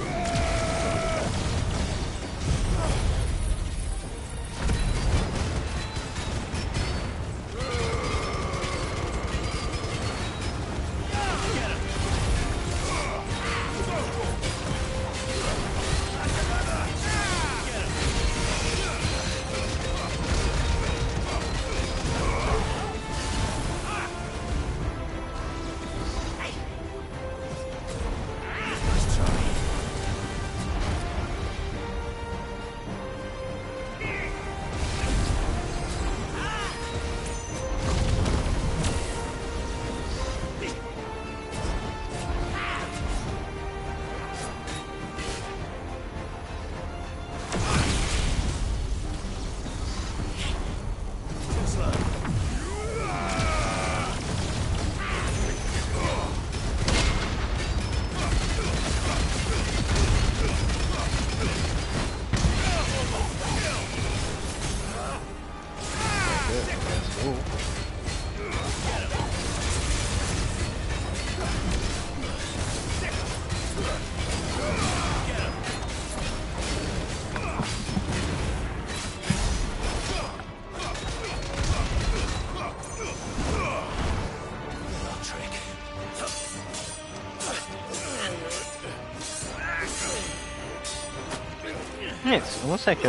It's almost like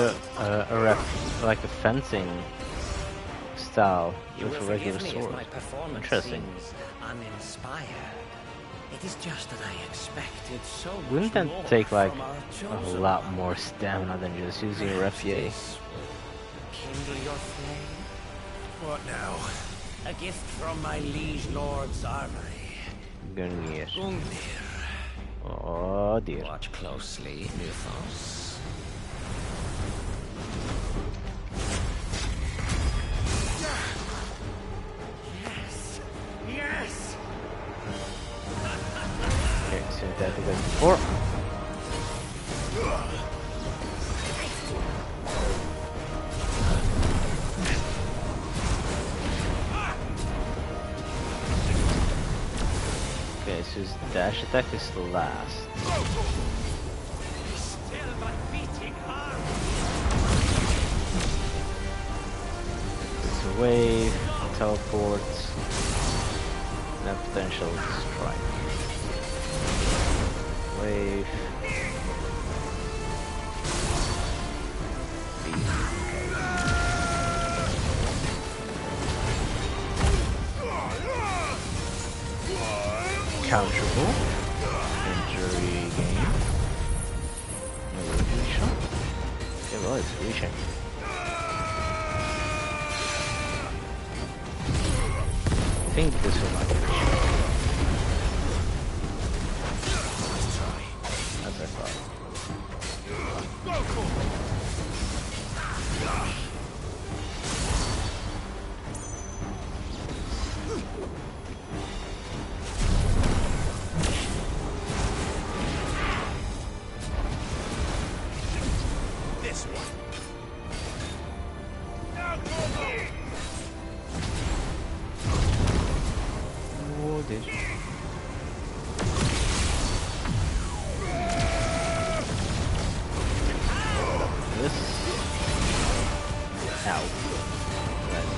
a fencing style with a regular sword. Interesting. Uninspired. It is just that I expected so much. Wouldn't that more take like from our a chosen lot one. more stamina than just using a rapier? Kindle your flame. What now? A gift from my liege lord's armory. Gungnir. Gungnir. Oh dear. Watch closely, Mythos. Yes! Yes! Okay, so that goes before. Okay, so his dash attack is the last. Still but beating hard. It's a wave, teleports, and a potential strike. Wave. Counterable. Injury gain. No reach. Okay, well, it's reaching. I think this will not reach. As I thought. This one. Oh, dear. This. Ow. That's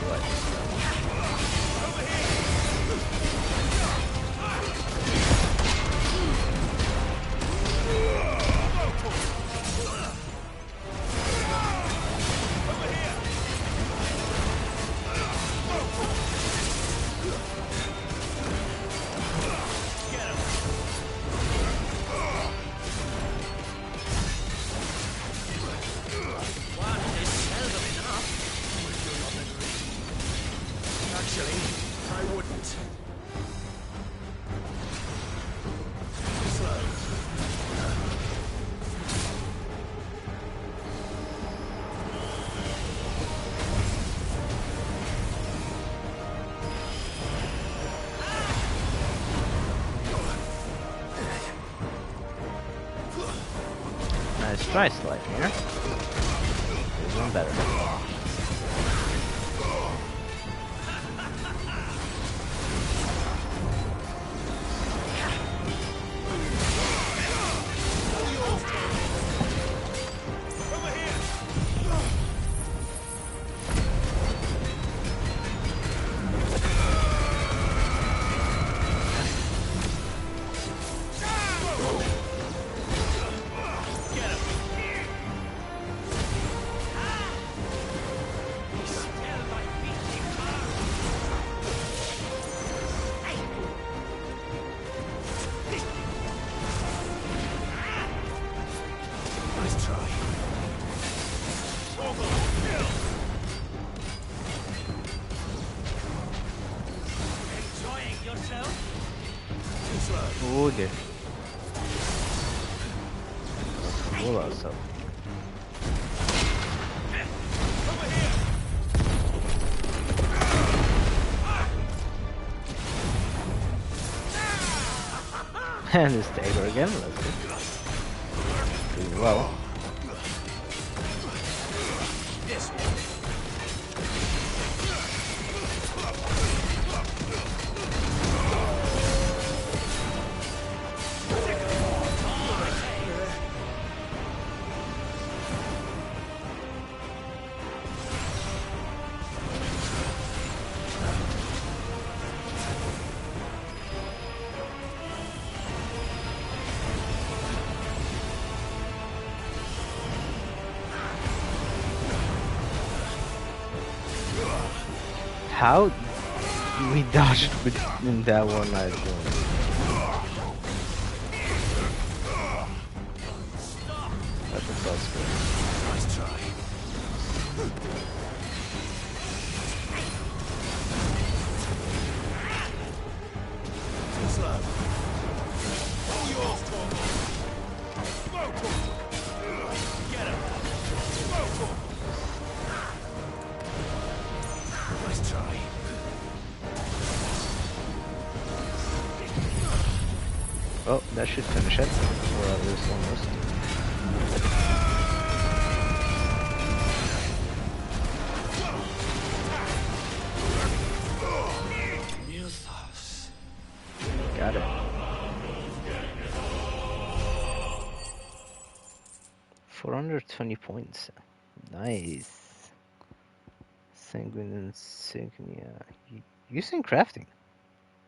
try slide here. This one better. Oh dear. Pull ourselves. And this dagger again, let's go. Doing well. How we dodged in that one night zone. That's a fast one. Nice try. Too slow. All yours, Torgal. Get him. Nice try. Oh, that should finish it. Or at least almost. Got it. $420 points. Nice. Sanguine insignia. Using crafting.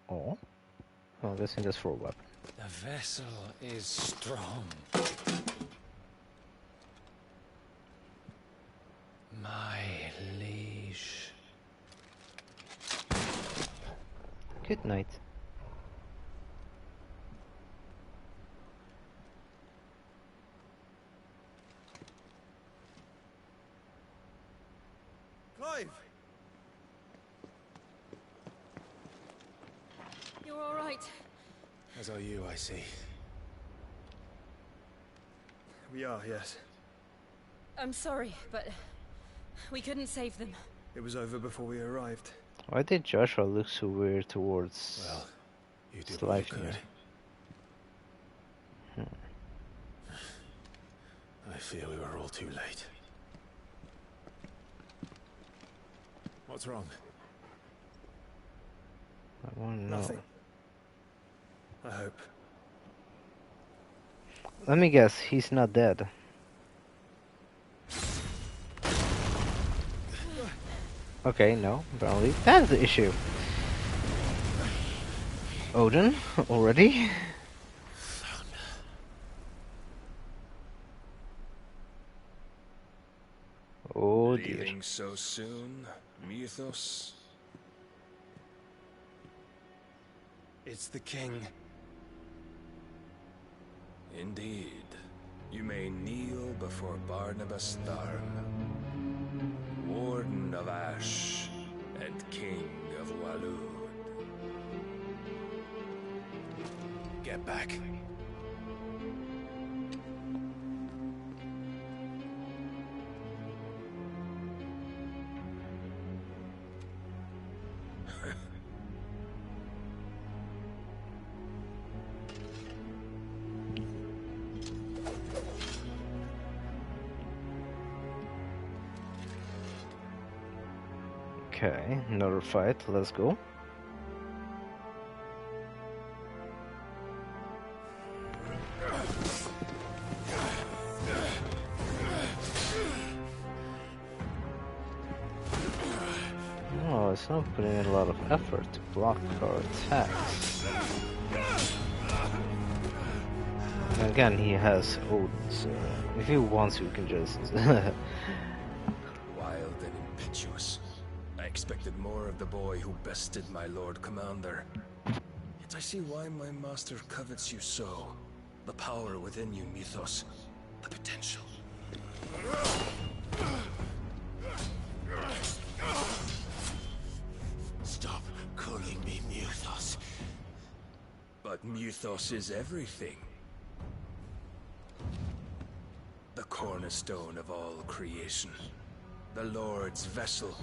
Oh. Oh, I guess that's for a weapon. The vessel is strong. My liege. Good night. Clive! You're all right. As are you, I see. We are, yes. I'm sorry, but we couldn't save them. It was over before we arrived. Why did Joshua look so weird towards you did what you could. I fear we were all too late. What's wrong? I want to know. Nothing. I hope. Let me guess, he's not dead. Okay, no, apparently that's the issue. Odin, already? Oh dear. Leaving so soon, Mythos? It's the king. Indeed. You may kneel before Barnabas Tharn, Warden of Ash and King of Waloed. Get back. Okay, another fight. Let's go. Oh, it's not putting in a lot of effort to block our attacks. And again, he has Odin, so if he wants, he can just... Wild and impetuous. I expected more of the boy who bested my Lord Commander. Yet I see why my master covets you so. The power within you, Mythos. The potential. Stop calling me Mythos. But Mythos is everything. The cornerstone of all creation. The Lord's vessel.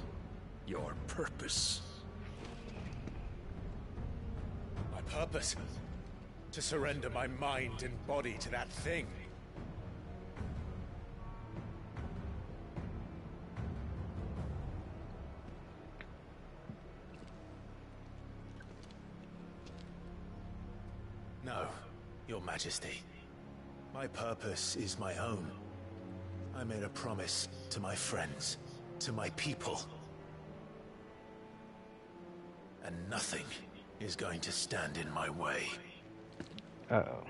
Your purpose. My purpose? To surrender my mind and body to that thing. No, Your Majesty. My purpose is my own. I made a promise to my friends, to my people. And nothing is going to stand in my way. Uh-oh.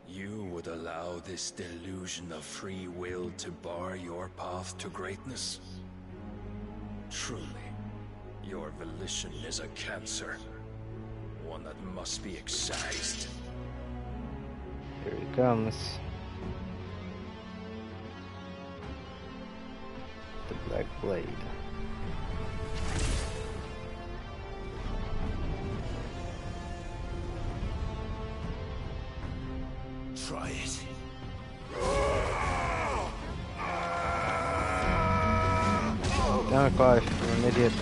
You would allow this delusion of free will to bar your path to greatness? Truly, your volition is a cancer. One that must be excised. Here he comes. The Black Blade. Try it. Damn it, Clive, you're an idiot.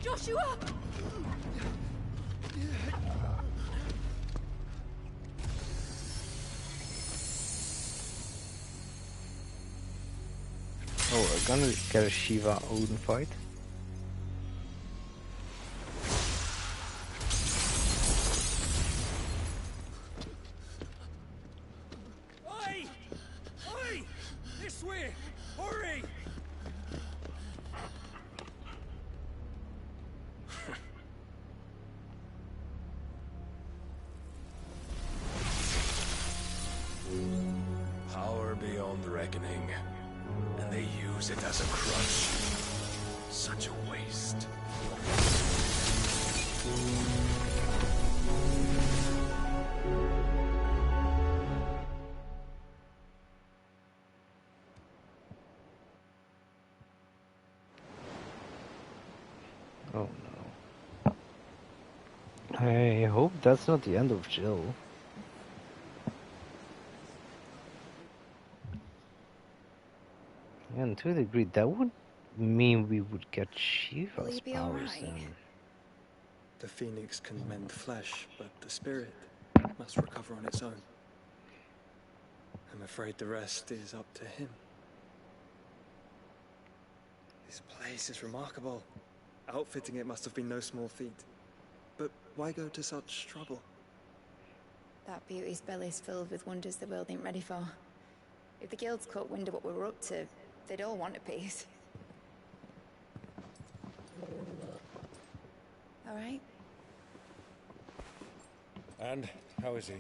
Joshua! Oh, we're gonna get a Shiva Odin fight. Oi! Oi! This way! Hurry! Power beyond reckoning, and they use it as a crutch. Such a waste. Oh no. I hope that's not the end of Jill. And to a degree, that would mean we would get Shiva's powers then. The phoenix can mend flesh, but the spirit must recover on its own. I'm afraid the rest is up to him. This place is remarkable. Outfitting it must have been no small feat. But why go to such trouble? That beauty's belly's filled with wonders the world ain't ready for. If the guilds caught wind of what we were up to, they'd all want a piece. All right? And how is he?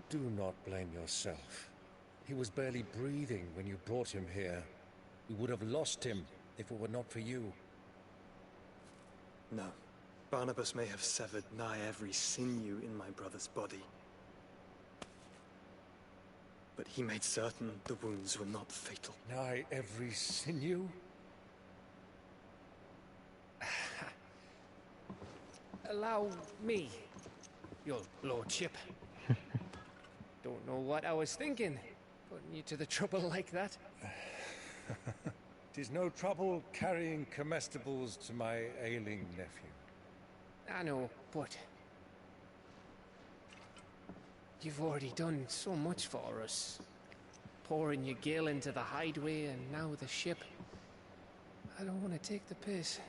Do not blame yourself. He was barely breathing when you brought him here. We would have lost him if it were not for you. No. Barnabas may have severed nigh every sinew in my brother's body. but he made certain the wounds were not fatal. Nigh every sinew? Allow me, your lordship. Don't know what I was thinking, putting you to the trouble like that. 'Tis no trouble carrying comestibles to my ailing nephew. I know, but you've already done so much for us. Pouring your gale into the hideaway and now the ship. I don't want to take the piss.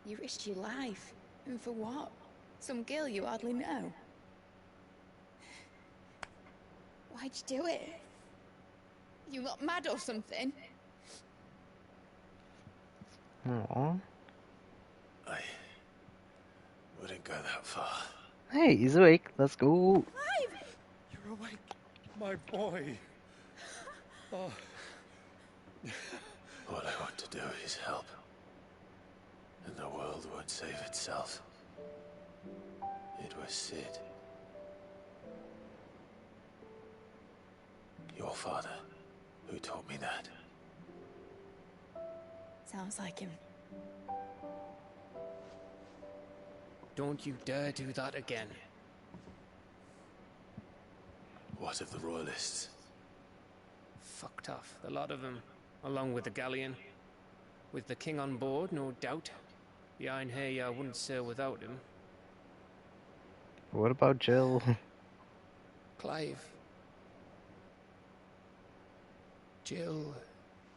You risked your life. And for what? Some girl you hardly know. Why'd you do it? You not mad or something? Aww. I wouldn't go that far. Hey, he's awake. Let's go. You're awake, my boy. Oh. All I want to do is help. And the world won't save itself. It was Sid. Your father, who taught me that. Sounds like him. Don't you dare do that again. What of the Royalists? Fucked off, a lot of them, along with the galleon. With the king on board, no doubt. Behind here, I wouldn't sail without him. What about Jill? Clive. Jill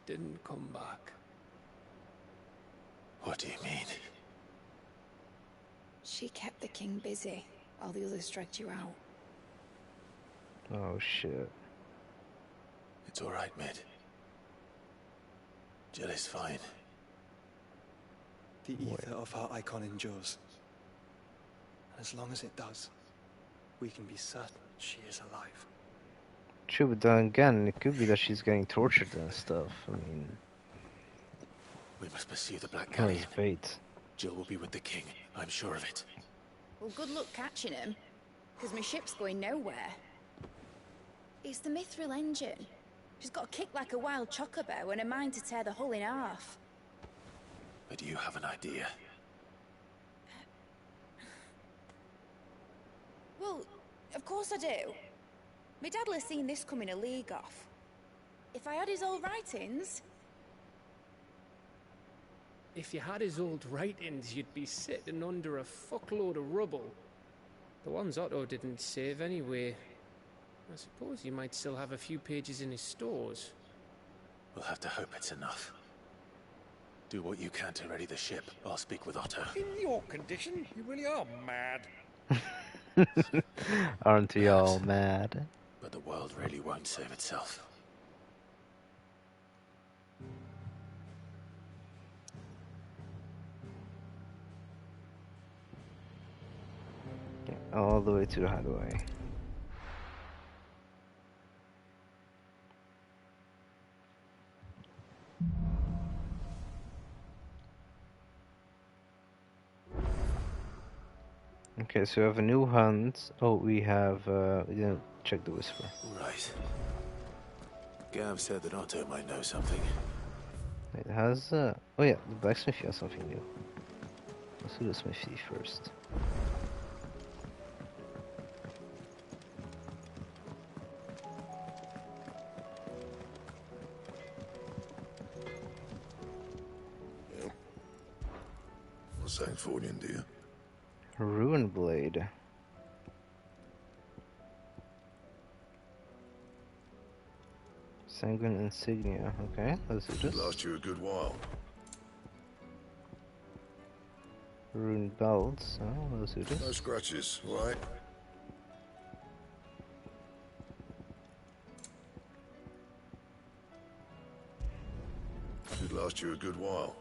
didn't come back. What do you mean? She kept the king busy while the others dragged you out. Oh shit. It's all right, Mid. Jill is fine. The ether of her icon endures. And as long as it does, we can be certain she is alive. True, but then again, it could be that she's getting tortured and stuff. I mean... We must pursue the Black Kind Galleon. of fate. Jill will be with the king, I'm sure of it. Well, good luck catching him, because my ship's going nowhere. It's the Mithril engine. She's got a kick like a wild chocobo and a mind to tear the hull in half. But you have an idea. Well, of course I do. My dad'll have seen this coming a league off. If I had his old writings... If you had his old writings, you'd be sitting under a fuckload of rubble. The ones Otto didn't save anyway. I suppose you might still have a few pages in his stores. We'll have to hope it's enough. Do what you can to ready the ship. I'll speak with Otto. In your condition, you really are mad. Aren't we all mad? But the world really won't save itself. All the way to the hideaway. Okay, so we have a new hunt. Oh, we have, we didn't check the whisper. Right. Gav said that Otto might know something. It has, oh yeah, the blacksmithy has something new. Let's do the smithy first. Yep. What's that for, dear? Ruin blade. Sanguine insignia. Okay, let's do this. Last you a good while. Rune belts. Oh, let's do this. No scratches, right? Should last you a good while.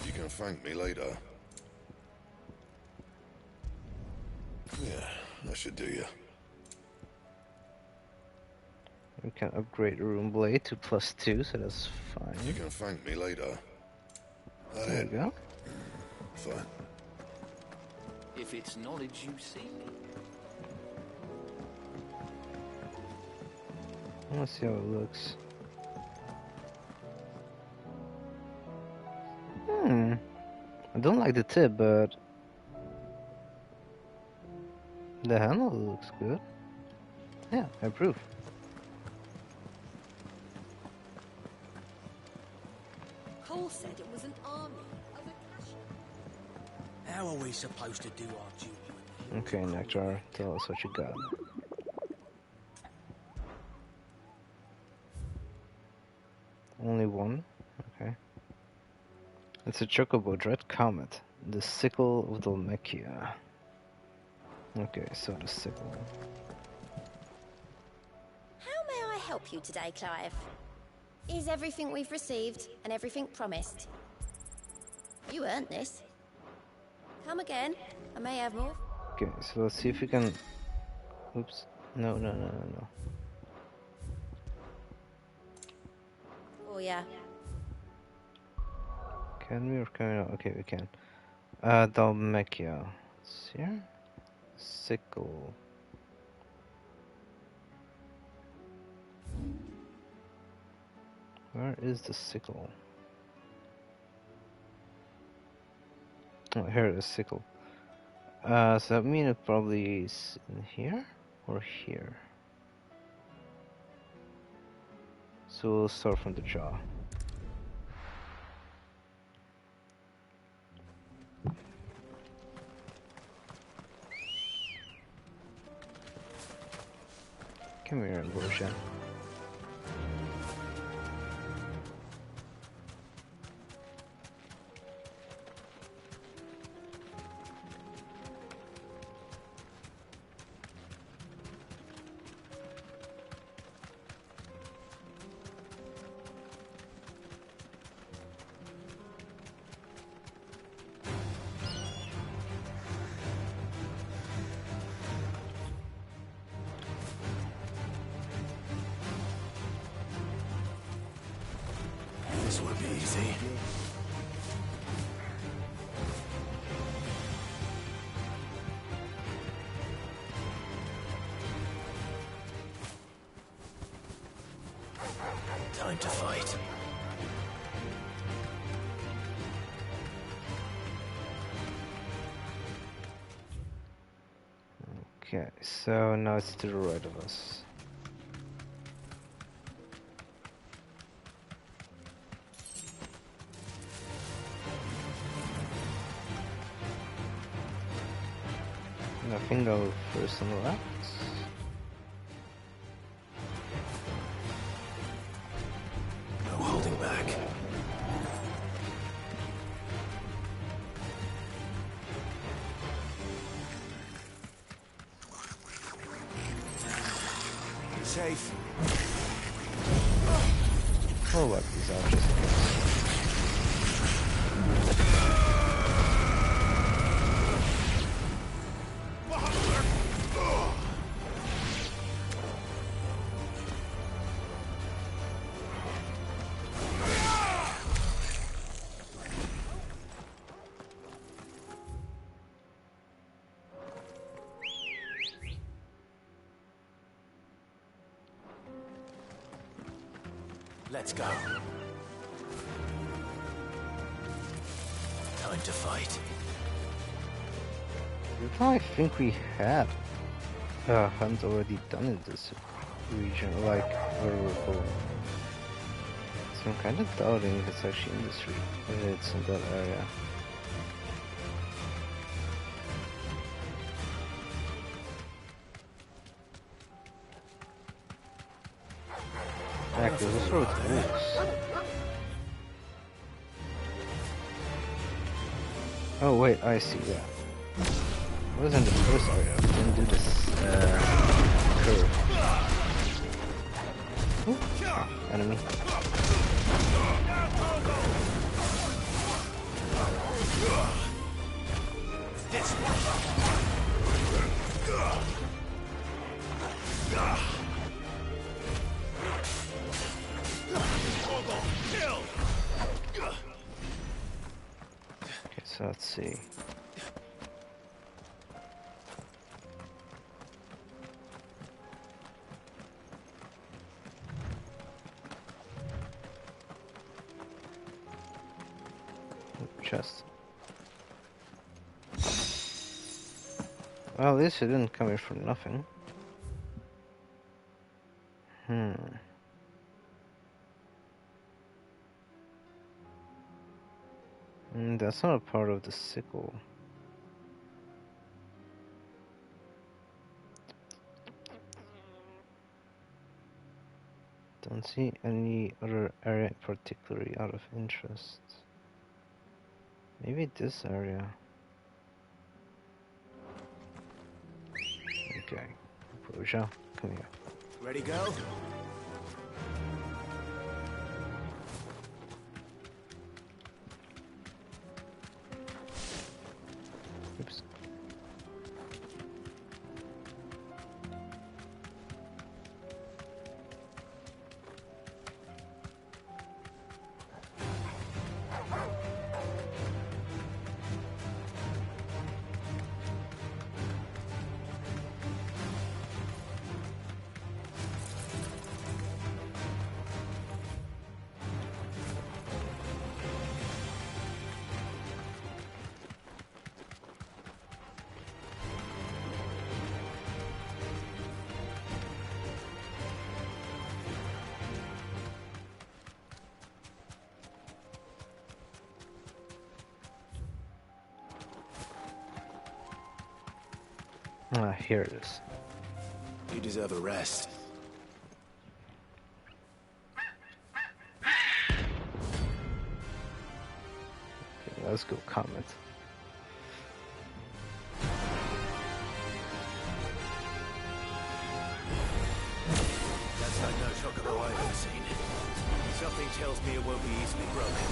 You can thank me later. Yeah, that should do you. We can upgrade Rune blade to +2, so that's fine. You can thank me later. That There it? we go. Fine. if it's knowledge you seek. Let's see how it looks. I don't like the tip, but the handle looks good. Yeah, I approve. Cole said it was an army of Akasha. How are we supposed to do our duty? Okay, Nectar, tell us what you got. Only one? Okay. It's a Chocobo Dread Comet, the Sickle of Dhalmekia. Okay, so the sickle. How may I help you today, Clive? Is everything we've received and everything promised? You earned this. Come again. I may have more. Okay, so let's see if we can... Oops. No. Oh, yeah. Can we or can we not? Okay, we can. Dhalmekia. It's here. Sickle. Where is the sickle? Oh, here it is, sickle. So that means it probably is in here or here. So we'll start from the jaw. Come here, Borgia. This won't be easy. Time to fight. Okay, so now it's to the right of us. I think I'll go first on the left. No holding back. Safe. Oh, what these archers. Let's go. Time to fight. I think we had a hunt already done in this region, like where we're going. So I'm kind of doubting if it's actually in this region, if it's in that area. Actually, this road moves. Oh wait, I see, yeah. It was in the first area, I didn't do this curve. Ooh, enemy. This Okay, so let's see. chest. Well, at least it didn't come here for nothing. That's not a part of the sickle. Don't see any other area particularly out of interest. Maybe this area. Okay. Boja, come here. Ready, go? Oops. Ah, here it is. You deserve a rest. Okay, let's go comment. That's like no chocobo I've ever seen. Something tells me it won't be easily broken.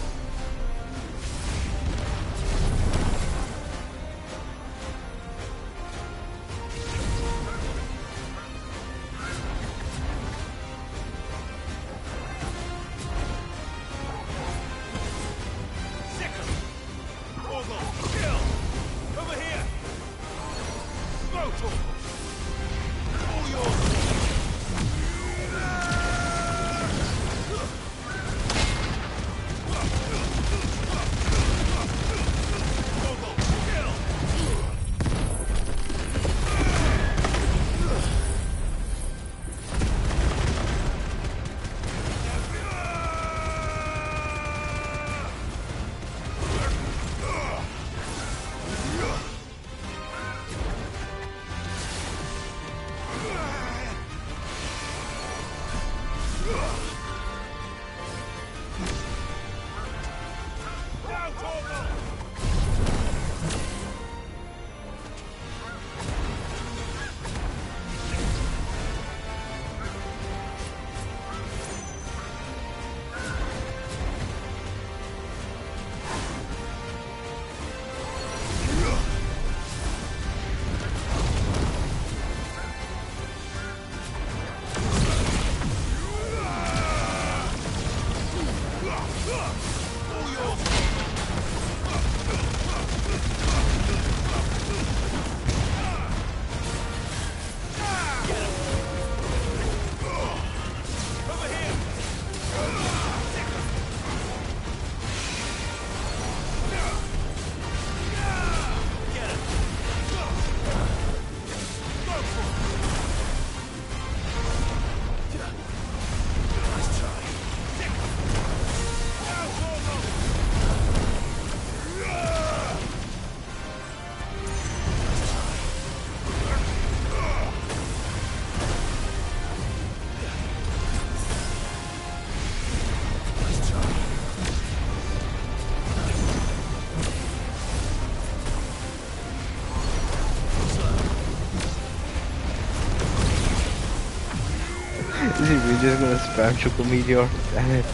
Is he really just gonna spam Choco Meteor? Damn it.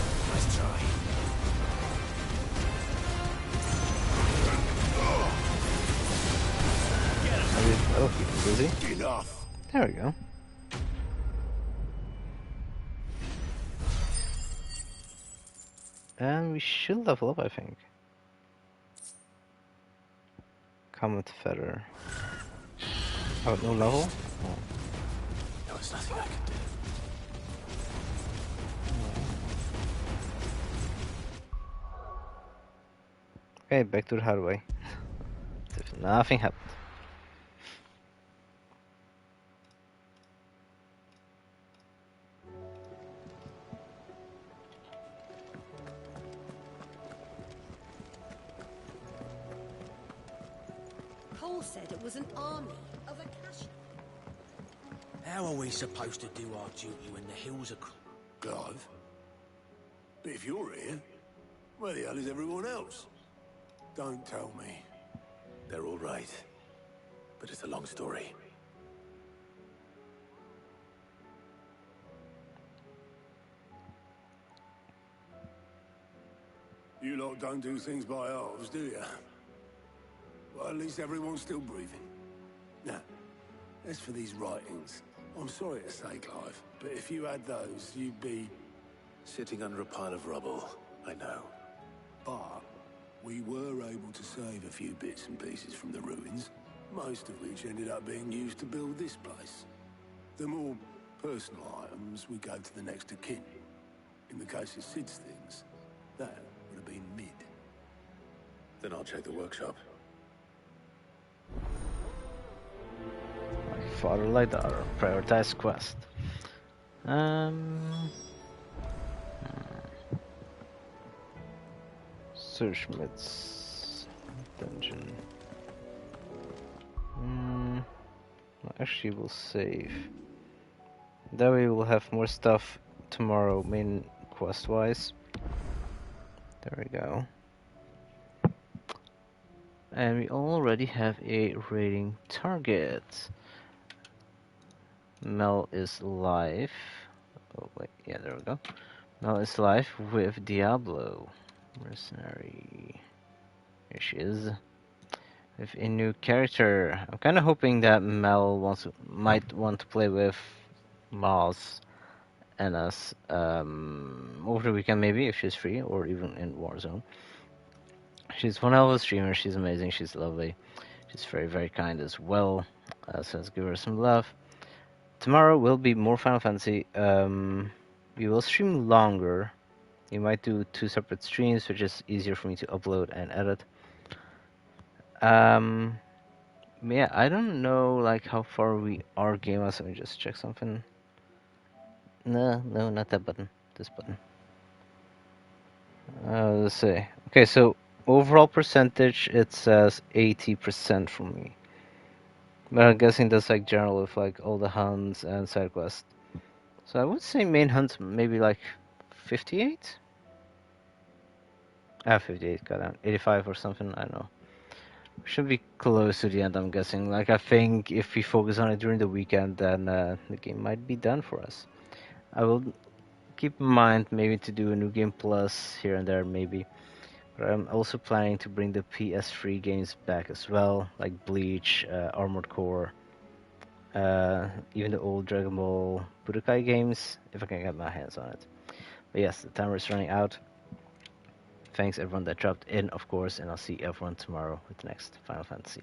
Oh, he's busy. Enough. There we go. And we should level up, I think. Comet Feather. Oh, no level? Oh. There was nothing I could do. Okay, back to the highway. If nothing happened. Cole said it was an army of Akash. How are we supposed to do our duty when the hills are... Clive? But if you're here, where the hell is everyone else? Don't tell me. They're all right. But it's a long story. You lot don't do things by halves, do you? Well, at least everyone's still breathing. Now, as for these writings, I'm sorry to say, Clive, but if you had those, you'd be... Sitting under a pile of rubble, I know. But we were able to save a few bits and pieces from the ruins, most of which ended up being used to build this place. The more personal items we gave to the next of kin. In the case of Sid's things, that would have been mid. Then I'll check the workshop. Like father, like daughter. Prioritize quest. Sir Schmidt's dungeon. Actually, we'll save. That way we'll have more stuff tomorrow, main quest-wise. There we go. And we already have a raiding target. Mel is live. Oh wait, yeah, there we go. Mel is live with Diablo. Mercenary. Here she is. With a new character. I'm kind of hoping that Mel might want to play with Maz and us over the weekend, maybe, if she's free, or even in Warzone. She's one hell of a streamer. She's amazing. She's lovely. She's very, very kind as well. So let's give her some love. Tomorrow will be more Final Fantasy. We will stream longer. We might do 2 separate streams, which is easier for me to upload and edit. Yeah, I don't know like how far we are game-wise. Let me just check something. No, not that button. This button. Let's see. Okay, so overall percentage, it says 80% for me. But I'm guessing that's like general with like all the hunts and side quests. So I would say main hunt maybe like 58? 58, got down. 85 or something, I don't know. Should be close to the end, I'm guessing. Like, I think if we focus on it during the weekend, then the game might be done for us. I will keep in mind maybe to do a New Game Plus here and there, maybe. But I'm also planning to bring the PS3 games back as well, like Bleach, Armored Core, even the old Dragon Ball Budokai games, if I can get my hands on it. But yes, the timer is running out. Thanks everyone that dropped in, of course, and I'll see everyone tomorrow with the next Final Fantasy.